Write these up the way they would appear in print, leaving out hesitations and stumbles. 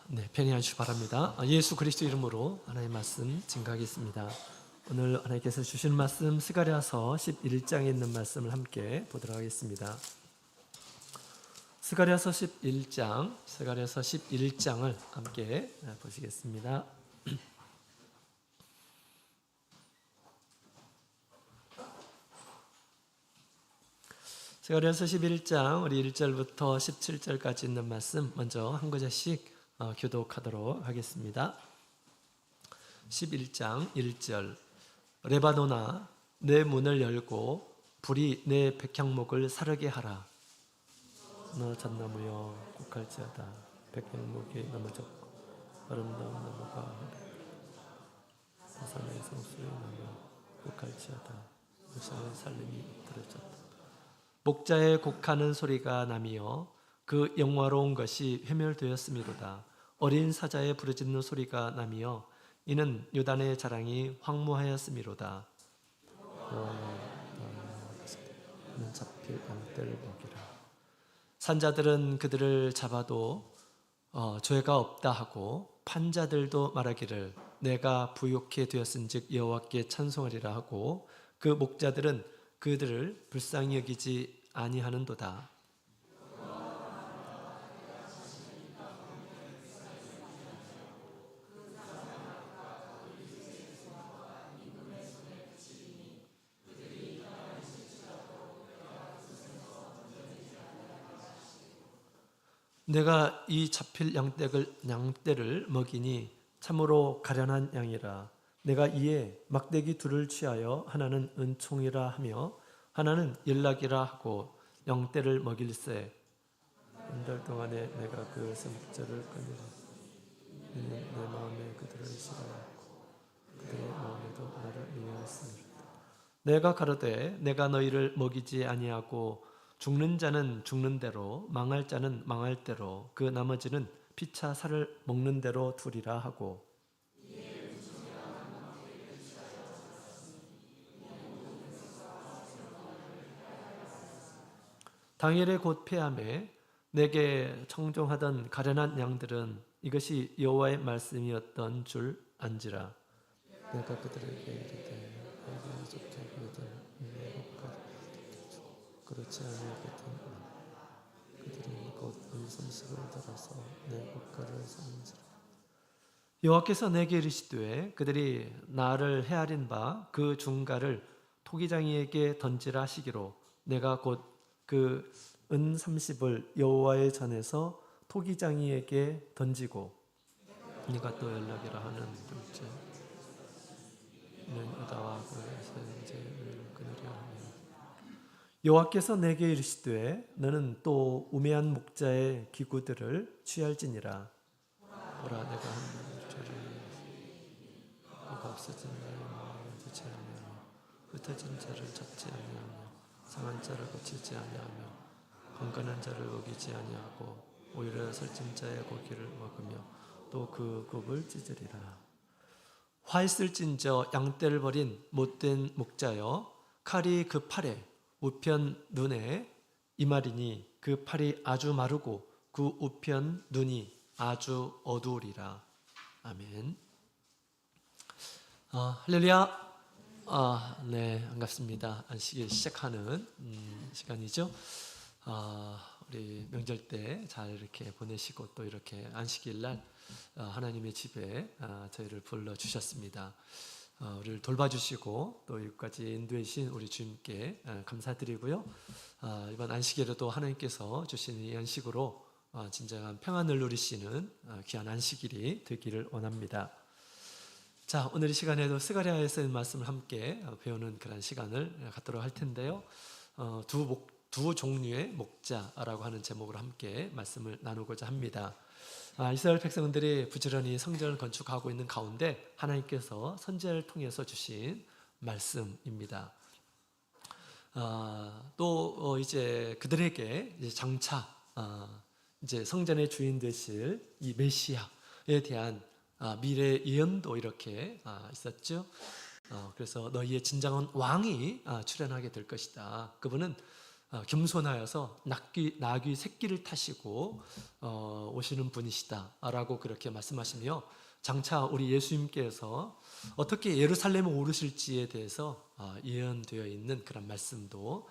네, 편히 앉으시기 바랍니다. 예수 그리스도 이름으로 하나님의 말씀 증거하겠습니다. 오늘 하나님께서 주신 말씀 스가랴서 11장에 있는 말씀을 함께 보도록 하겠습니다. 스가랴서 11장을 함께 보시겠습니다. 스가랴서 11장 우리 1절부터 17절까지 있는 말씀 먼저 한 구절씩 교독하도록 하겠습니다. 11장 1절 레바논아 내 문을 열고 불이 내 백향목을 사르게 하라. 너 잣나무여 곡할지어다. 백향목이 넘어졌고 아름다운 나무가 산의 성수의 나무 곡할지어다. 무상의 살림이 들어졌다. 목자의 곡하는 소리가 나며 그 영화로운 것이 회멸되었음이로다. 어린 사자의 부르짖는 소리가 나며 이는 유단의 자랑이 황무하였음이로다. 는 잡힐 양떼를 먹이라. 산자들은 그들을 잡아도 죄가 없다 하고 판자들도 말하기를 내가 부욕해 되었은즉 여호와께 찬송하리라 하고 그 목자들은 그들을 불쌍히 여기지 아니하는도다. 내가 이 잡힐 양떼를 먹이니 참으로 가련한 양이라. 내가 이에 막대기 둘을 취하여 하나는 은총이라 하며 하나는 연락이라 하고 양떼를 먹일세. 한 달 동안에 내가 그 생목자를 끊으라. 이는 내 마음에 그들을 싫어하고 그들의 마음에도 나를 미워하였습니다. 내가 가로되 내가 너희를 먹이지 아니하고 죽는 자는 죽는 대로 망할 자는 망할 대로 그 나머지는 피차 살을 먹는 대로 두리라 하고 당일에 곧 패함에 내게 청종하던 가련한 양들은 이것이 여호와의 말씀이었던 줄 안지라. 내가 그들에게 이르되 너희가 좋게 그들 그렇지 아니하거든 그들이 곧 은섬식을 들어서 내 국가를 삼으리라. 여호와께서 내게 이르시되 그들이 나를 헤아린 바 그 중가를 토기장이에게 던지라 하시기로 내가 곧 그 은 30을 여호와의 전에서 토기장이에게 던지고 네가 또 연락이라 하는 둘째 는 유다와 그에서 이제를 끊으려 하며 여호와께서 내게 이르시되 너는 또 우매한 목자의 기구들을 취할지니라. 보라 내가 한 죄를 너가 없어진 나의 마음을 두지 아니하며 흩어진 자를 잡지 아니하며 상한 자를 고치지 아니하며 건강한 자를 먹이지 아니하고 오히려 살찐 자의 고기를 먹으며 또 그 굽을 찢으리라. 화 있을진저 양떼를 버린 못된 목자여 칼이 그 팔에 우편 눈에 이말이니 그 팔이 아주 마르고 그 우편 눈이 아주 어두우리라. 아멘. 할렐루야. 네, 반갑습니다. 안식일 시작하는 시간이죠. 우리 명절 때 잘 이렇게 보내시고 또 이렇게 안식일 날 하나님의 집에 저희를 불러 주셨습니다. 우리를 돌봐주시고 또 여기까지 인도해 주신 우리 주님께 감사드리고요. 이번 안식일에도 하나님께서 주신 이 안식으로 진정한 평안을 누리시는 귀한 안식일이 되기를 원합니다. 자, 오늘 이 시간에도 스가랴에서 있는 말씀을 함께 배우는 그런 시간을 갖도록 할 텐데요. 두 종류의 목자라고 하는 제목으로 함께 말씀을 나누고자 합니다. 이스라엘 백성들이 부지런히 성전을 건축하고 있는 가운데 하나님께서 선지자를 통해서 주신 말씀입니다. 또 이제 그들에게 이제 장차 이제 성전의 주인 되실 이 메시아에 대한 미래 예언도 이렇게 있었죠. 그래서 너희의 진정한 왕이 출현하게 될 것이다. 그분은 겸손하여서 나귀 새끼를 타시고 오시는 분이시다라고 그렇게 말씀하시며, 장차 우리 예수님께서 어떻게 예루살렘에 오르실지에 대해서 예언되어 있는 그런 말씀도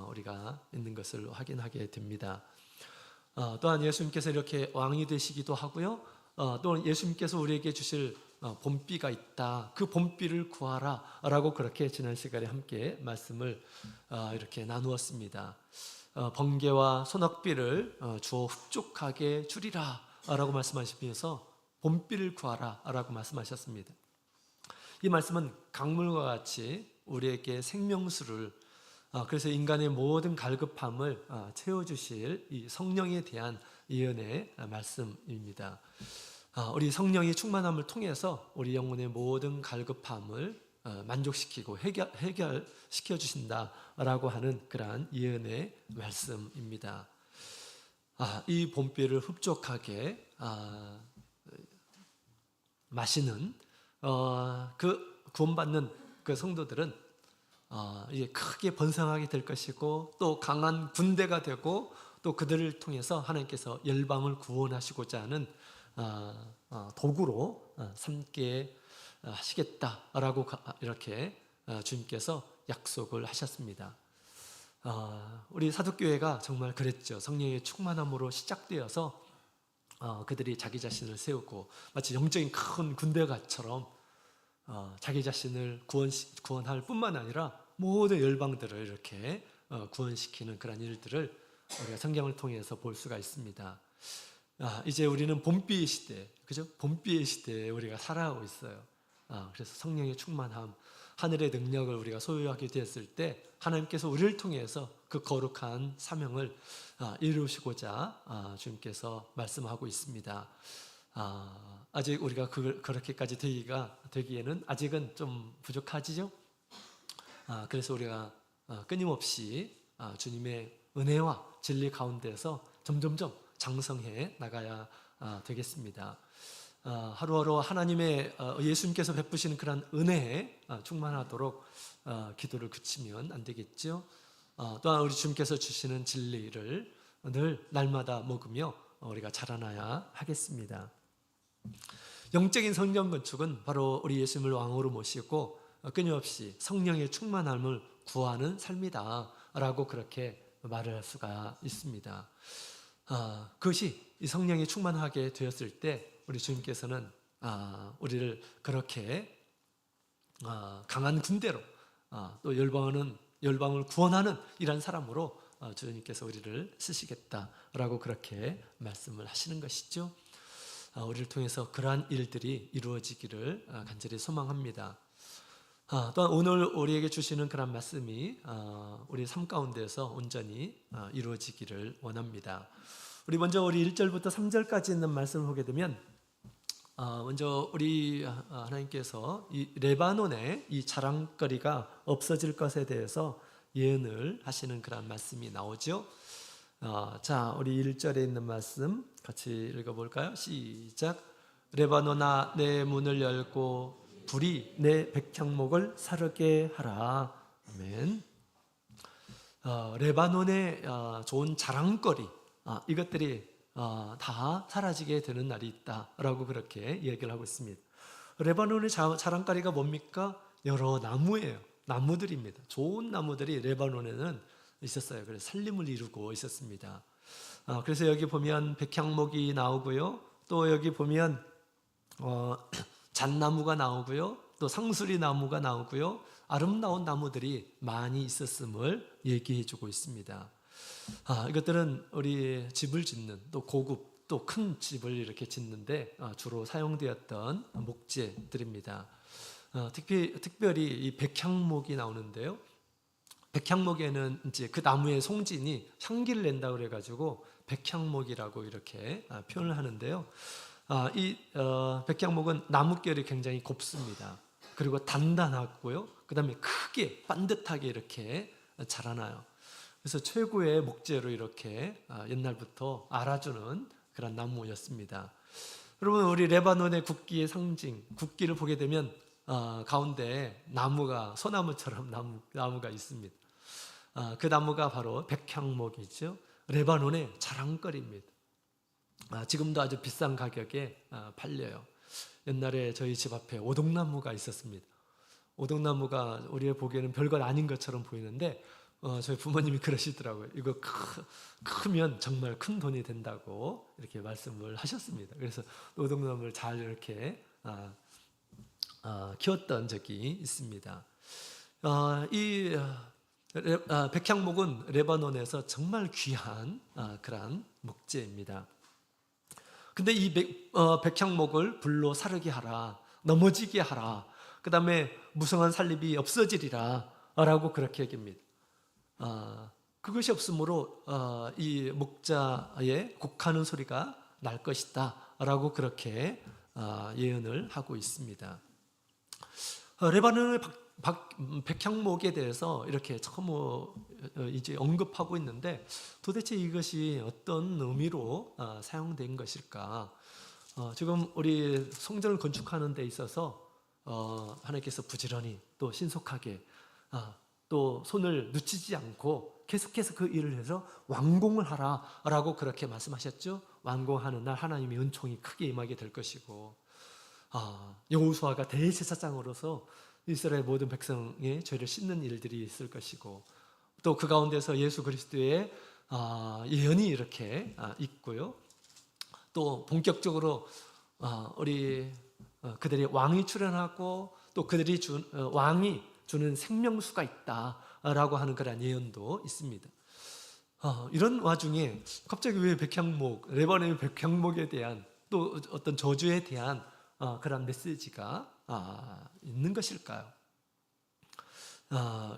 우리가 있는 것을 확인하게 됩니다. 또한 예수님께서 이렇게 왕이 되시기도 하고요. 또 예수님께서 우리에게 주실 봄비가 있다. 그 봄비를 구하라 라고 그렇게 지난 시간에 함께 말씀을 이렇게 나누었습니다. 번개와 소낙비를 주어 흡족하게 주리라 라고 말씀하시면서 봄비를 구하라 라고 말씀하셨습니다. 이 말씀은 강물과 같이 우리에게 생명수를, 그래서 인간의 모든 갈급함을 채워주실 이 성령에 대한 예언의 말씀입니다. 우리 성령의 충만함을 통해서 우리 영혼의 모든 갈급함을 만족시키고 해결시켜 주신다라고 하는 그러한 예언의 말씀입니다. 이 봄비를 흡족하게 마시는 그 구원받는 그 성도들은 이제 크게 번성하게 될 것이고, 또 강한 군대가 되고, 또 그들을 통해서 하나님께서 열방을 구원하시고자 하는 도구로 삼게 하시겠다라고 이렇게 주님께서 약속을 하셨습니다. 우리 사도교회가 정말 그랬죠. 성령의 충만함으로 시작되어서 그들이 자기 자신을 세우고 마치 영적인 큰 군대가처럼 자기 자신을 구원할 뿐만 아니라 모든 열방들을 이렇게 구원시키는 그런 일들을 우리가 성경을 통해서 볼 수가 있습니다. 이제 우리는 봄비의 시대, 그죠? 봄비의 시대에 우리가 살아가고 있어요. 그래서 성령의 충만함, 하늘의 능력을 우리가 소유하게 되었을 때 하나님께서 우리를 통해서 그 거룩한 사명을 이루시고자 주님께서 말씀하고 있습니다. 아직 우리가 그렇게까지 되기에는 아직은 좀 부족하지요? 그래서 우리가 끊임없이 주님의 은혜와 진리 가운데서 점점점 장성해 나가야 되겠습니다. 하루하루 하나님의 예수님께서 베푸시는 그런 은혜에 충만하도록 기도를 그치면 안 되겠죠. 또한 우리 주님께서 주시는 진리를 늘 날마다 먹으며 우리가 자라나야 하겠습니다. 영적인 성전 건축은 바로 우리 예수님을 왕으로 모시고 끊임없이 성령의 충만함을 구하는 삶이다 라고 그렇게 말을 할 수가 있습니다. 그것이 이 성령이 충만하게 되었을 때 우리 주님께서는 우리를 그렇게 강한 군대로 또 열방을 구원하는 이런 사람으로 주님께서 우리를 쓰시겠다라고 그렇게 말씀을 하시는 것이죠. 우리를 통해서 그러한 일들이 이루어지기를 간절히 소망합니다. 또한 오늘 우리에게 주시는 그런 말씀이 우리 삶 가운데서 온전히 이루어지기를 원합니다. 우리 먼저 우리 1절부터 3절까지 있는 말씀을 보게 되면 먼저 우리 하나님께서 이 레바논의 이 자랑거리가 없어질 것에 대해서 예언을 하시는 그런 말씀이 나오죠. 자, 우리 1절에 있는 말씀 같이 읽어볼까요? 시작. 레바논아 내 문을 열고 불이 내 백향목을 사르게 하라. 아멘. 레바논의 좋은 자랑거리, 이것들이 다 사라지게 되는 날이 있다라고 그렇게 얘기를 하고 있습니다. 레바논의 자랑거리가 뭡니까? 여러 나무예요. 나무들입니다. 좋은 나무들이 레바논에는 있었어요. 그래서 살림을 이루고 있었습니다. 그래서 여기 보면 백향목이 나오고요. 또 여기 보면 잣나무가 나오고요. 또 상수리 나무가 나오고요. 아름다운 나무들이 많이 있었음을 얘기해 주고 있습니다. 이것들은 우리 집을 짓는 또 고급 또 큰 집을 이렇게 짓는데 주로 사용되었던 목재들입니다. 특별히 이 백향목이 나오는데요. 백향목에는 이제 그 나무의 송진이 향기를 낸다고 그래가지고 백향목이라고 이렇게 표현을 하는데요. 이 백향목은 나뭇결이 굉장히 곱습니다. 그리고 단단하고요. 그 다음에 크게 반듯하게 이렇게 자라나요. 그래서 최고의 목재로 이렇게 옛날부터 알아주는 그런 나무였습니다. 여러분, 우리 레바논의 국기의 상징, 국기를 보게 되면 가운데 나무가 소나무처럼 나무가 있습니다. 그 나무가 바로 백향목이죠. 레바논의 자랑거리입니다. 지금도 아주 비싼 가격에 팔려요. 옛날에 저희 집 앞에 오동나무가 있었습니다. 오동나무가 우리가 보기에는 별것 아닌 것처럼 보이는데 저희 부모님이 그러시더라고요. 이거 크면 정말 큰 돈이 된다고 이렇게 말씀을 하셨습니다. 그래서 오동나무를 잘 이렇게 키웠던 적이 있습니다. 이 백향목은 레바논에서 정말 귀한 그런 목재입니다. 근데 이 백향목을 불로 사르게 하라, 넘어지게 하라, 그 다음에 무성한 살림이 없어지리라 라고 그렇게 얘기합니다. 그것이 없으므로 이 목자의 곡하는 소리가 날 것이다 라고 그렇게 예언을 하고 있습니다. 레바논의 백향목에 대해서 이렇게 처음 이제 언급하고 있는데 도대체 이것이 어떤 의미로 사용된 것일까? 지금 우리 성전을 건축하는 데 있어서 하나님께서 부지런히 또 신속하게 또 손을 늦추지 않고 계속해서 그 일을 해서 완공을 하라라고 그렇게 말씀하셨죠. 완공하는 날 하나님의 은총이 크게 임하게 될 것이고 여호수아가 대제사장으로서 이스라엘 모든 백성의 죄를 씻는 일들이 있을 것이고 또 그 가운데서 예수 그리스도의 예언이 이렇게 있고요. 또 본격적으로 우리 그들의 왕이 출현하고 또 그들이 왕이 주는 생명수가 있다라고 하는 그런 예언도 있습니다. 이런 와중에 갑자기 왜 레바논의 백향목에 대한 또 어떤 저주에 대한 그런 메시지가 있는 것일까요?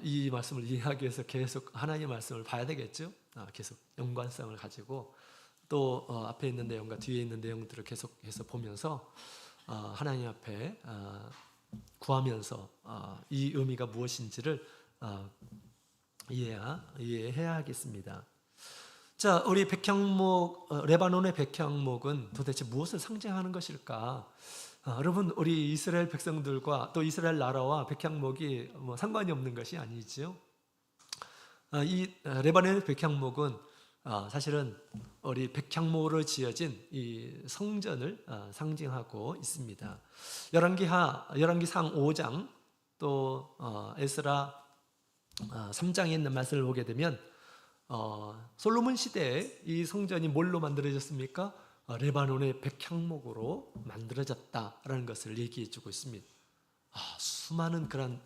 이 말씀을 이해하기 위해서 계속 하나님의 말씀을 봐야 되겠죠. 계속 연관성을 가지고 또 앞에 있는 내용과 뒤에 있는 내용들을 계속해서 보면서 하나님 앞에 구하면서 이 의미가 무엇인지를 이해해야 하겠습니다. 자, 우리 레바논의 백향목은 도대체 무엇을 상징하는 것일까? 여러분, 우리 이스라엘 백성들과 또 이스라엘 나라와 백향목이 상관이 없는 것이 아니죠. 이 레바논의 백향목은 사실은 우리 백향목으로 지어진 이 성전을 상징하고 있습니다. 열왕기상 5장 또 에스라 3장에 있는 말씀을 보게 되면 솔로몬 시대에 이 성전이 뭘로 만들어졌습니까? 레바논의 백향목으로 만들어졌다라는 것을 얘기해 주고 있습니다. 수많은 그런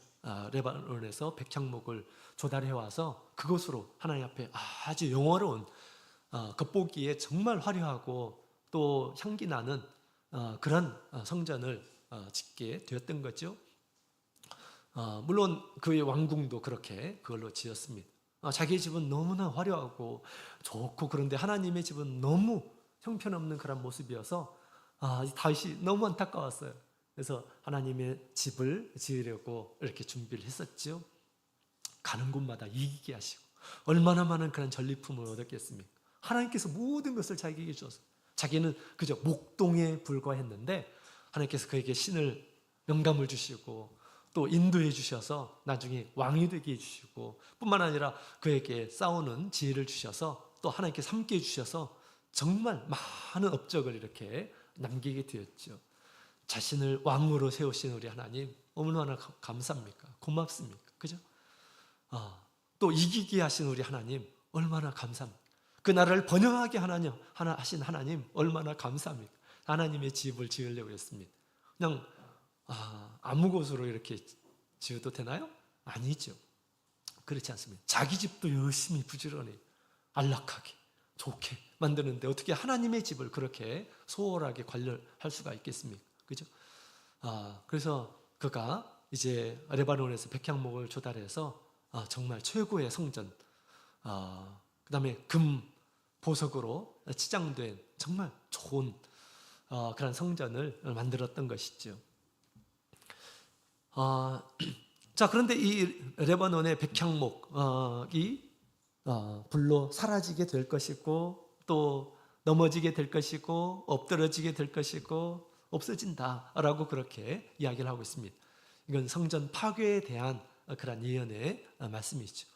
레바논에서 백향목을 조달해 와서 그것으로 하나님 앞에 아주 영화로운 겉보기에 정말 화려하고 또 향기 나는 그런 성전을 짓게 되었던 거죠. 물론 그의 왕궁도 그렇게 그걸로 지었습니다. 자기의 집은 너무나 화려하고 좋고 그런데 하나님의 집은 너무 형편없는 그런 모습이어서 다윗이 너무 안타까웠어요. 그래서 하나님의 집을 지으려고 이렇게 준비를 했었죠. 가는 곳마다 이기게 하시고 얼마나 많은 그런 전리품을 얻었겠습니까? 하나님께서 모든 것을 자기에게 주셔서 자기는 그저 목동에 불과했는데 하나님께서 그에게 신을 영감을 주시고 또 인도해 주셔서 나중에 왕이 되게 해주시고 뿐만 아니라 그에게 싸우는 지혜를 주셔서 또 하나님께서 함께 해주셔서 정말 많은 업적을 이렇게 남기게 되었죠. 자신을 왕으로 세우신 우리 하나님 얼마나 감사합니까? 고맙습니까? 그죠? 또 이기게 하신 우리 하나님 얼마나 감사합니까? 그 나라를 번영하게 하신 하나님 얼마나 감사합니까? 하나님의 집을 지으려고 했습니다. 그냥 아무 곳으로 이렇게 지어도 되나요? 아니죠. 그렇지 않습니다. 자기 집도 열심히 부지런히 안락하게 좋게 만드는데 어떻게 하나님의 집을 그렇게 소홀하게 관리할 수가 있겠습니까? 그죠? 그래서 그가 이제 레바논에서 백향목을 조달해서 정말 최고의 성전, 그 다음에 금 보석으로 치장된 정말 좋은 그런 성전을 만들었던 것이죠. 자, 그런데 이 레바논의 백향목이 불로 사라지게 될 것이고 또 넘어지게 될 것이고 엎드러지게 될 것이고 없어진다라고 그렇게 이야기를 하고 있습니다. 이건 성전 파괴에 대한 그런 예언의 말씀이죠.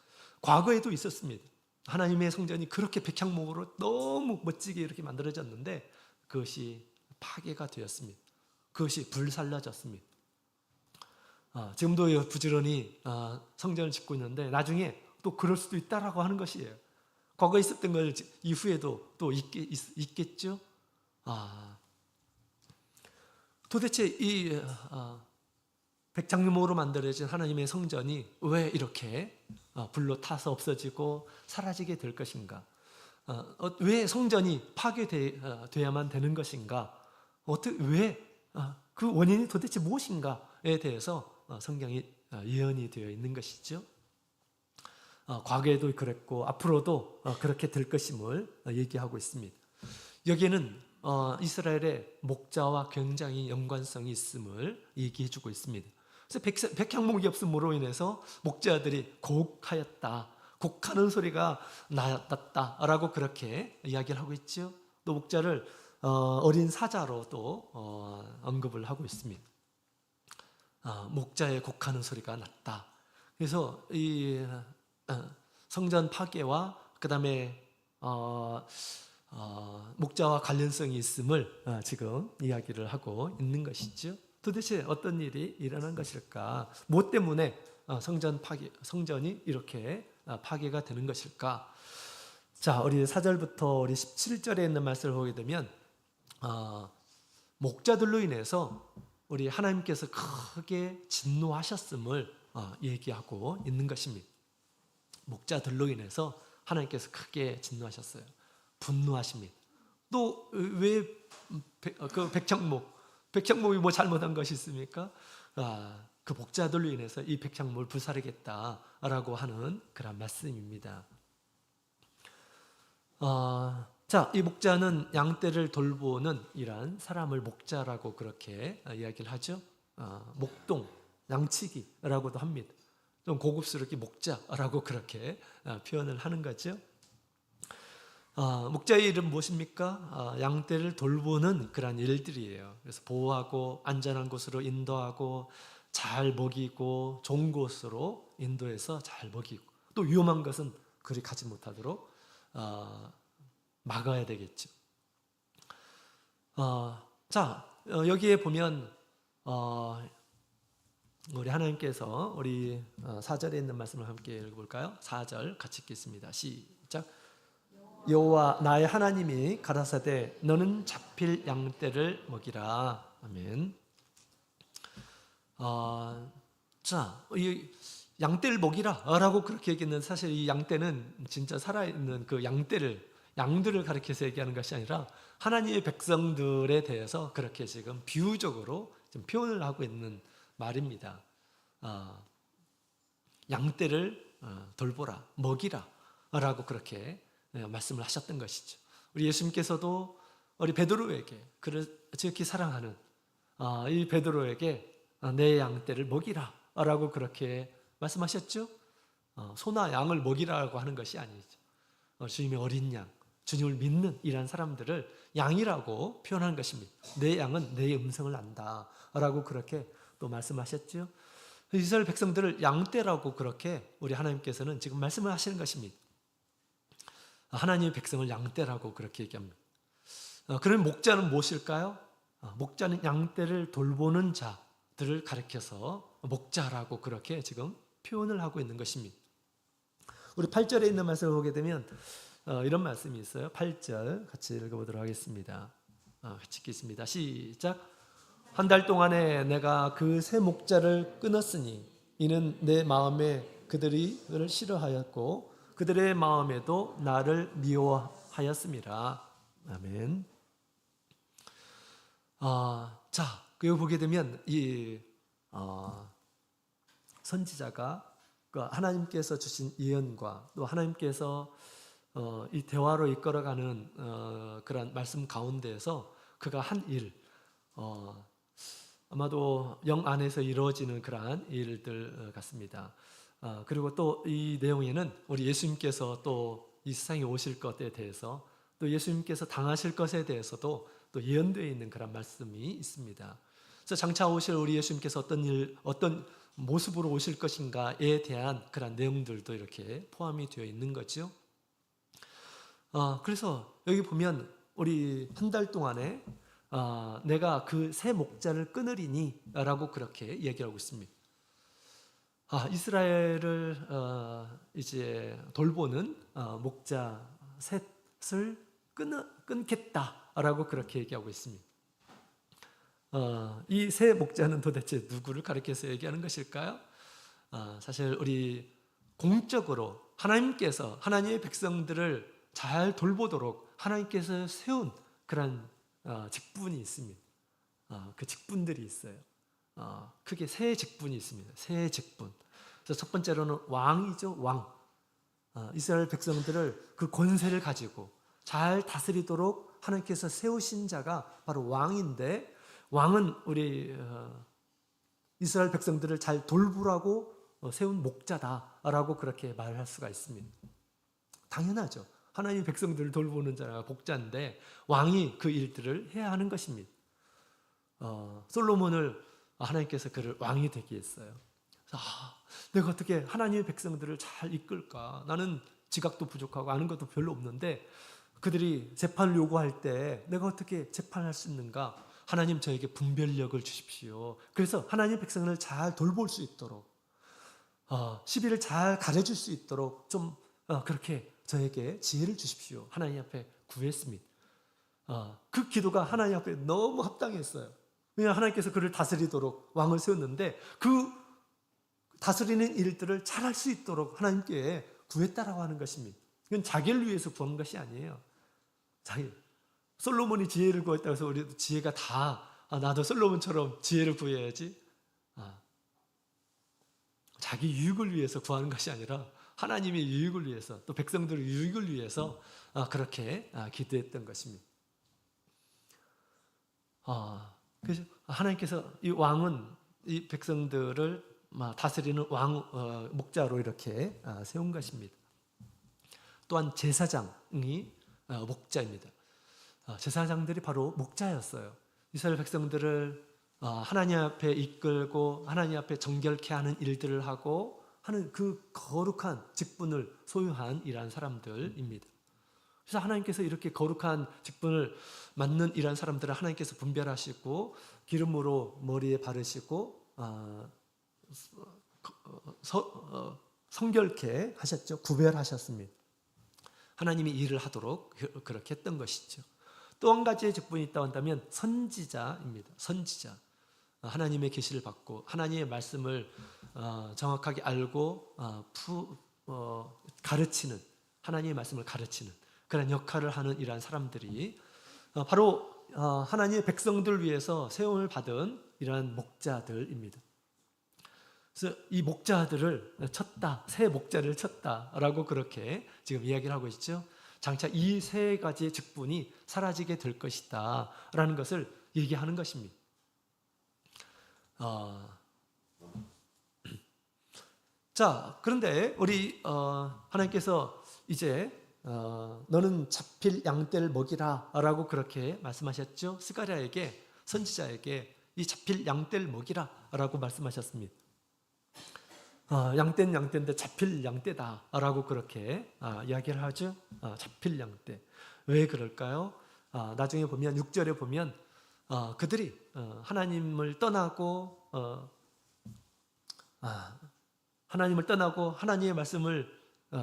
과거에도 있었습니다. 하나님의 성전이 그렇게 백향목으로 너무 멋지게 이렇게 만들어졌는데 그것이 파괴가 되었습니다. 그것이 불살라졌습니다. 지금도 부지런히 성전을 짓고 있는데 나중에 또 그럴 수도 있다라고 하는 것이에요. 과거에 있었던 걸 이후에도 또 있겠죠. 도대체 이 백향목으로 만들어진 하나님의 성전이 왜 이렇게 불로 타서 없어지고 사라지게 될 것인가? 왜 성전이 파괴되어야만 되는 것인가? 왜 그 원인이 도대체 무엇인가에 대해서 성경이 예언이 되어 있는 것이죠. 과거에도 그랬고 앞으로도 그렇게 될 것임을 얘기하고 있습니다. 여기에는 이스라엘의 목자와 굉장히 연관성이 있음을 얘기해주고 있습니다. 그래서 백향목이 없음으로 인해서 목자들이 곡하였다, 곡하는 소리가 났다라고 그렇게 이야기를 하고 있죠. 또 목자를 어린 사자로 또 언급을 하고 있습니다. 목자의 곡하는 소리가 났다. 그래서 이 성전 파괴와 그 다음에 목자와 관련성이 있음을 지금 이야기를 하고 있는 것이죠. 도대체 어떤 일이 일어난 것일까? 무엇 때문에 성전이 이렇게 파괴가 되는 것일까? 자, 우리 4절부터 우리 17절에 있는 말씀을 보게 되면 목자들로 인해서 우리 하나님께서 크게 진노하셨음을 얘기하고 있는 것입니다. 목자들로 인해서 하나님께서 크게 진노하셨어요. 분노하십니다. 또 왜 그 백향목이 뭐 잘못한 것이 있습니까? 그 목자들로 인해서 이 백향목을 불사르겠다라고 하는 그런 말씀입니다. 자, 이 목자는 양떼를 돌보는 이러한 사람을 목자라고 그렇게 이야기를 하죠. 목동, 양치기라고도 합니다. 좀 고급스럽게 목자라고 그렇게 표현을 하는 거죠. 목자의 일은 무엇입니까? 양떼를 돌보는 그런 일들이에요. 그래서 보호하고 안전한 곳으로 인도하고 잘 먹이고 좋은 곳으로 인도해서 잘 먹이고 또 위험한 것은 그리 가지 못하도록 막아야 되겠죠. 자, 여기에 보면 우리 하나님께서 우리 4절에 있는 말씀을 함께 읽어볼까요? 4절 같이 읽겠습니다. 시작. 여호와 나의 하나님이 가라사대 너는 잡힐 양떼를 먹이라. 아멘. 자, 이 양떼를 먹이라라고 그렇게 얘기했는데 사실 이 양떼는 진짜 살아있는 그 양들을 가리켜서 얘기하는 것이 아니라 하나님의 백성들에 대해서 그렇게 지금 비유적으로 좀 표현을 하고 있는 말입니다. 양떼를 돌보라, 먹이라라고 그렇게 말씀을 하셨던 것이죠. 우리 예수님께서도 우리 베드로에게 그를 지극히 사랑하는 이 베드로에게 내 양떼를 먹이라라고 그렇게 말씀하셨죠. 소나 양을 먹이라고 하는 것이 아니죠. 주님의 어린 양, 주님을 믿는 이런 사람들을 양이라고 표현하는 것입니다. 내 양은 내 음성을 안다라고 그렇게 또 말씀하셨죠. 이스라엘 백성들을 양떼라고 그렇게 우리 하나님께서는 지금 말씀을 하시는 것입니다. 하나님의 백성을 양떼라고 그렇게 얘기합니다. 그럼 목자는 무엇일까요? 목자는 양떼를 돌보는 자들을 가리켜서 목자라고 그렇게 지금 표현을 하고 있는 것입니다. 우리 8절에 있는 말씀을 보게 되면 이런 말씀이 있어요. 8절 같이 읽어보도록 하겠습니다. 같이 읽겠습니다. 시작. 한 달 동안에 내가 그 세 목자를 끊었으니 이는 내 마음에 그들을 싫어하였고 그들의 마음에도 나를 미워하였음이라. 아멘. 자, 여기 보게 되면 이 선지자가 하나님께서 주신 예언과 또 하나님께서 이 대화로 이끌어가는 그런 말씀 가운데에서 그가 한 일, 아마도 영 안에서 이루어지는 그러한 일들 같습니다. 그리고 또 이 내용에는 우리 예수님께서 또 이 세상에 오실 것에 대해서 또 예수님께서 당하실 것에 대해서도 또 예언되어 있는 그런 말씀이 있습니다. 그래서 장차 오실 우리 예수님께서 어떤 모습으로 오실 것인가에 대한 그런 내용들도 이렇게 포함이 되어 있는 거죠. 그래서 여기 보면 우리 한 달 동안에 내가 그 새 목자를 끊으리니 라고 그렇게 얘기하고 있습니다. 이스라엘을 이제 돌보는 목자 셋을 끊겠다라고 그렇게 얘기하고 있습니다. 이 새 목자는 도대체 누구를 가리켜서 얘기하는 것일까요? 사실 우리 공적으로 하나님께서 하나님의 백성들을 잘 돌보도록 하나님께서 세운 그런 직분이 있습니다. 그 직분들이 있어요. 크게 세 직분이 있습니다. 세 직분. 그래서 첫 번째로는 왕이죠. 왕. 이스라엘 백성들을 그 권세를 가지고 잘 다스리도록 하나님께서 세우신 자가 바로 왕인데, 왕은 우리 이스라엘 백성들을 잘 돌보라고 세운 목자다라고 그렇게 말할 수가 있습니다. 당연하죠. 하나님 백성들을 돌보는 자가 목자인데 왕이 그 일들을 해야 하는 것입니다. 솔로몬을 하나님께서 그를 왕이 되게 했어요. 그래서 내가 어떻게 하나님의 백성들을 잘 이끌까? 나는 지각도 부족하고 아는 것도 별로 없는데 그들이 재판을 요구할 때 내가 어떻게 재판할 수 있는가? 하나님 저에게 분별력을 주십시오. 그래서 하나님의 백성을 잘 돌볼 수 있도록 시비를 잘 가려줄 수 있도록 좀 그렇게 저에게 지혜를 주십시오. 하나님 앞에 구했습니다. 그 기도가 하나님 앞에 너무 합당했어요. 왜냐하면 하나님께서 그를 다스리도록 왕을 세웠는데 그 다스리는 일들을 잘할 수 있도록 하나님께 구했다라고 하는 것입니다. 이건 자기를 위해서 구한 것이 아니에요. 솔로몬이 지혜를 구했다고 해서 우리도 지혜가 다 나도 솔로몬처럼 지혜를 구해야지. 자기 유익을 위해서 구하는 것이 아니라 하나님의 유익을 위해서, 또 백성들의 유익을 위해서 그렇게 기도했던 것입니다. 그래서 하나님께서 이 왕은 이 백성들을 다스리는 왕 목자로 이렇게 세운 것입니다. 또한 제사장이 목자입니다. 제사장들이 바로 목자였어요. 이스라엘 백성들을 하나님 앞에 이끌고 하나님 앞에 정결케 하는 일들을 하고 하는 그 거룩한 직분을 소유한 이러한 사람들입니다. 그래서 하나님께서 이렇게 거룩한 직분을 맡는 이러한 사람들을 하나님께서 분별하시고 기름으로 머리에 바르시고 성결케 하셨죠. 구별하셨습니다. 하나님이 일을 하도록 그렇게 했던 것이죠. 또 한 가지의 직분이 있다고 한다면 선지자입니다. 선지자. 하나님의 계시를 받고 하나님의 말씀을 정확하게 알고 가르치는, 하나님의 말씀을 가르치는 그런 역할을 하는 이러한 사람들이 바로 하나님의 백성들을 위해서 세움을 받은 이러한 목자들입니다. 그래서 이 목자들을 쳤다, 새 목자를 쳤다라고 그렇게 지금 이야기를 하고 있죠. 장차 이 세 가지의 직분이 사라지게 될 것이다 라는 것을 얘기하는 것입니다. 자, 그런데 우리 하나님께서 이제 너는 잡힐 양떼를 먹이라 라고 그렇게 말씀하셨죠. 스가랴에게, 선지자에게 이 잡힐 양떼를 먹이라 라고 말씀하셨습니다. 양떼는 양떼인데 잡힐 양떼다 라고 그렇게 이야기를 하죠. 잡힐 양떼. 왜 그럴까요? 나중에 보면 6절에 보면 그들이 하나님을 떠나고 하나님의 말씀을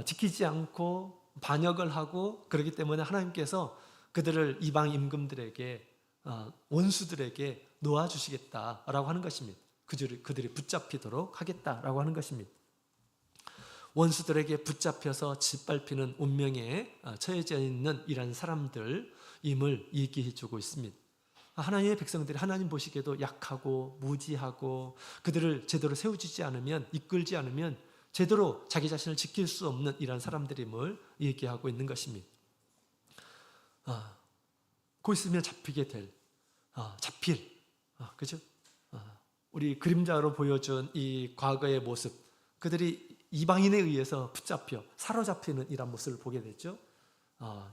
지키지 않고 반역을 하고 그렇기 때문에 하나님께서 그들을 이방 임금들에게 원수들에게 놓아주시겠다라고 하는 것입니다. 그들이 붙잡히도록 하겠다라고 하는 것입니다. 원수들에게 붙잡혀서 짓밟히는 운명에 처해져 있는 이런 사람들임을 얘기해 주고 있습니다. 하나님의 백성들이 하나님 보시기에도 약하고 무지하고 그들을 제대로 세워주지 않으면, 이끌지 않으면 제대로 자기 자신을 지킬 수 없는 이런 사람들임을 얘기하고 있는 것입니다. 곧 있으면 잡히게 될, 그죠? 우리 그림자로 보여준 이 과거의 모습, 그들이 이방인에 의해서 붙잡혀 사로잡히는 이런 모습을 보게 됐죠.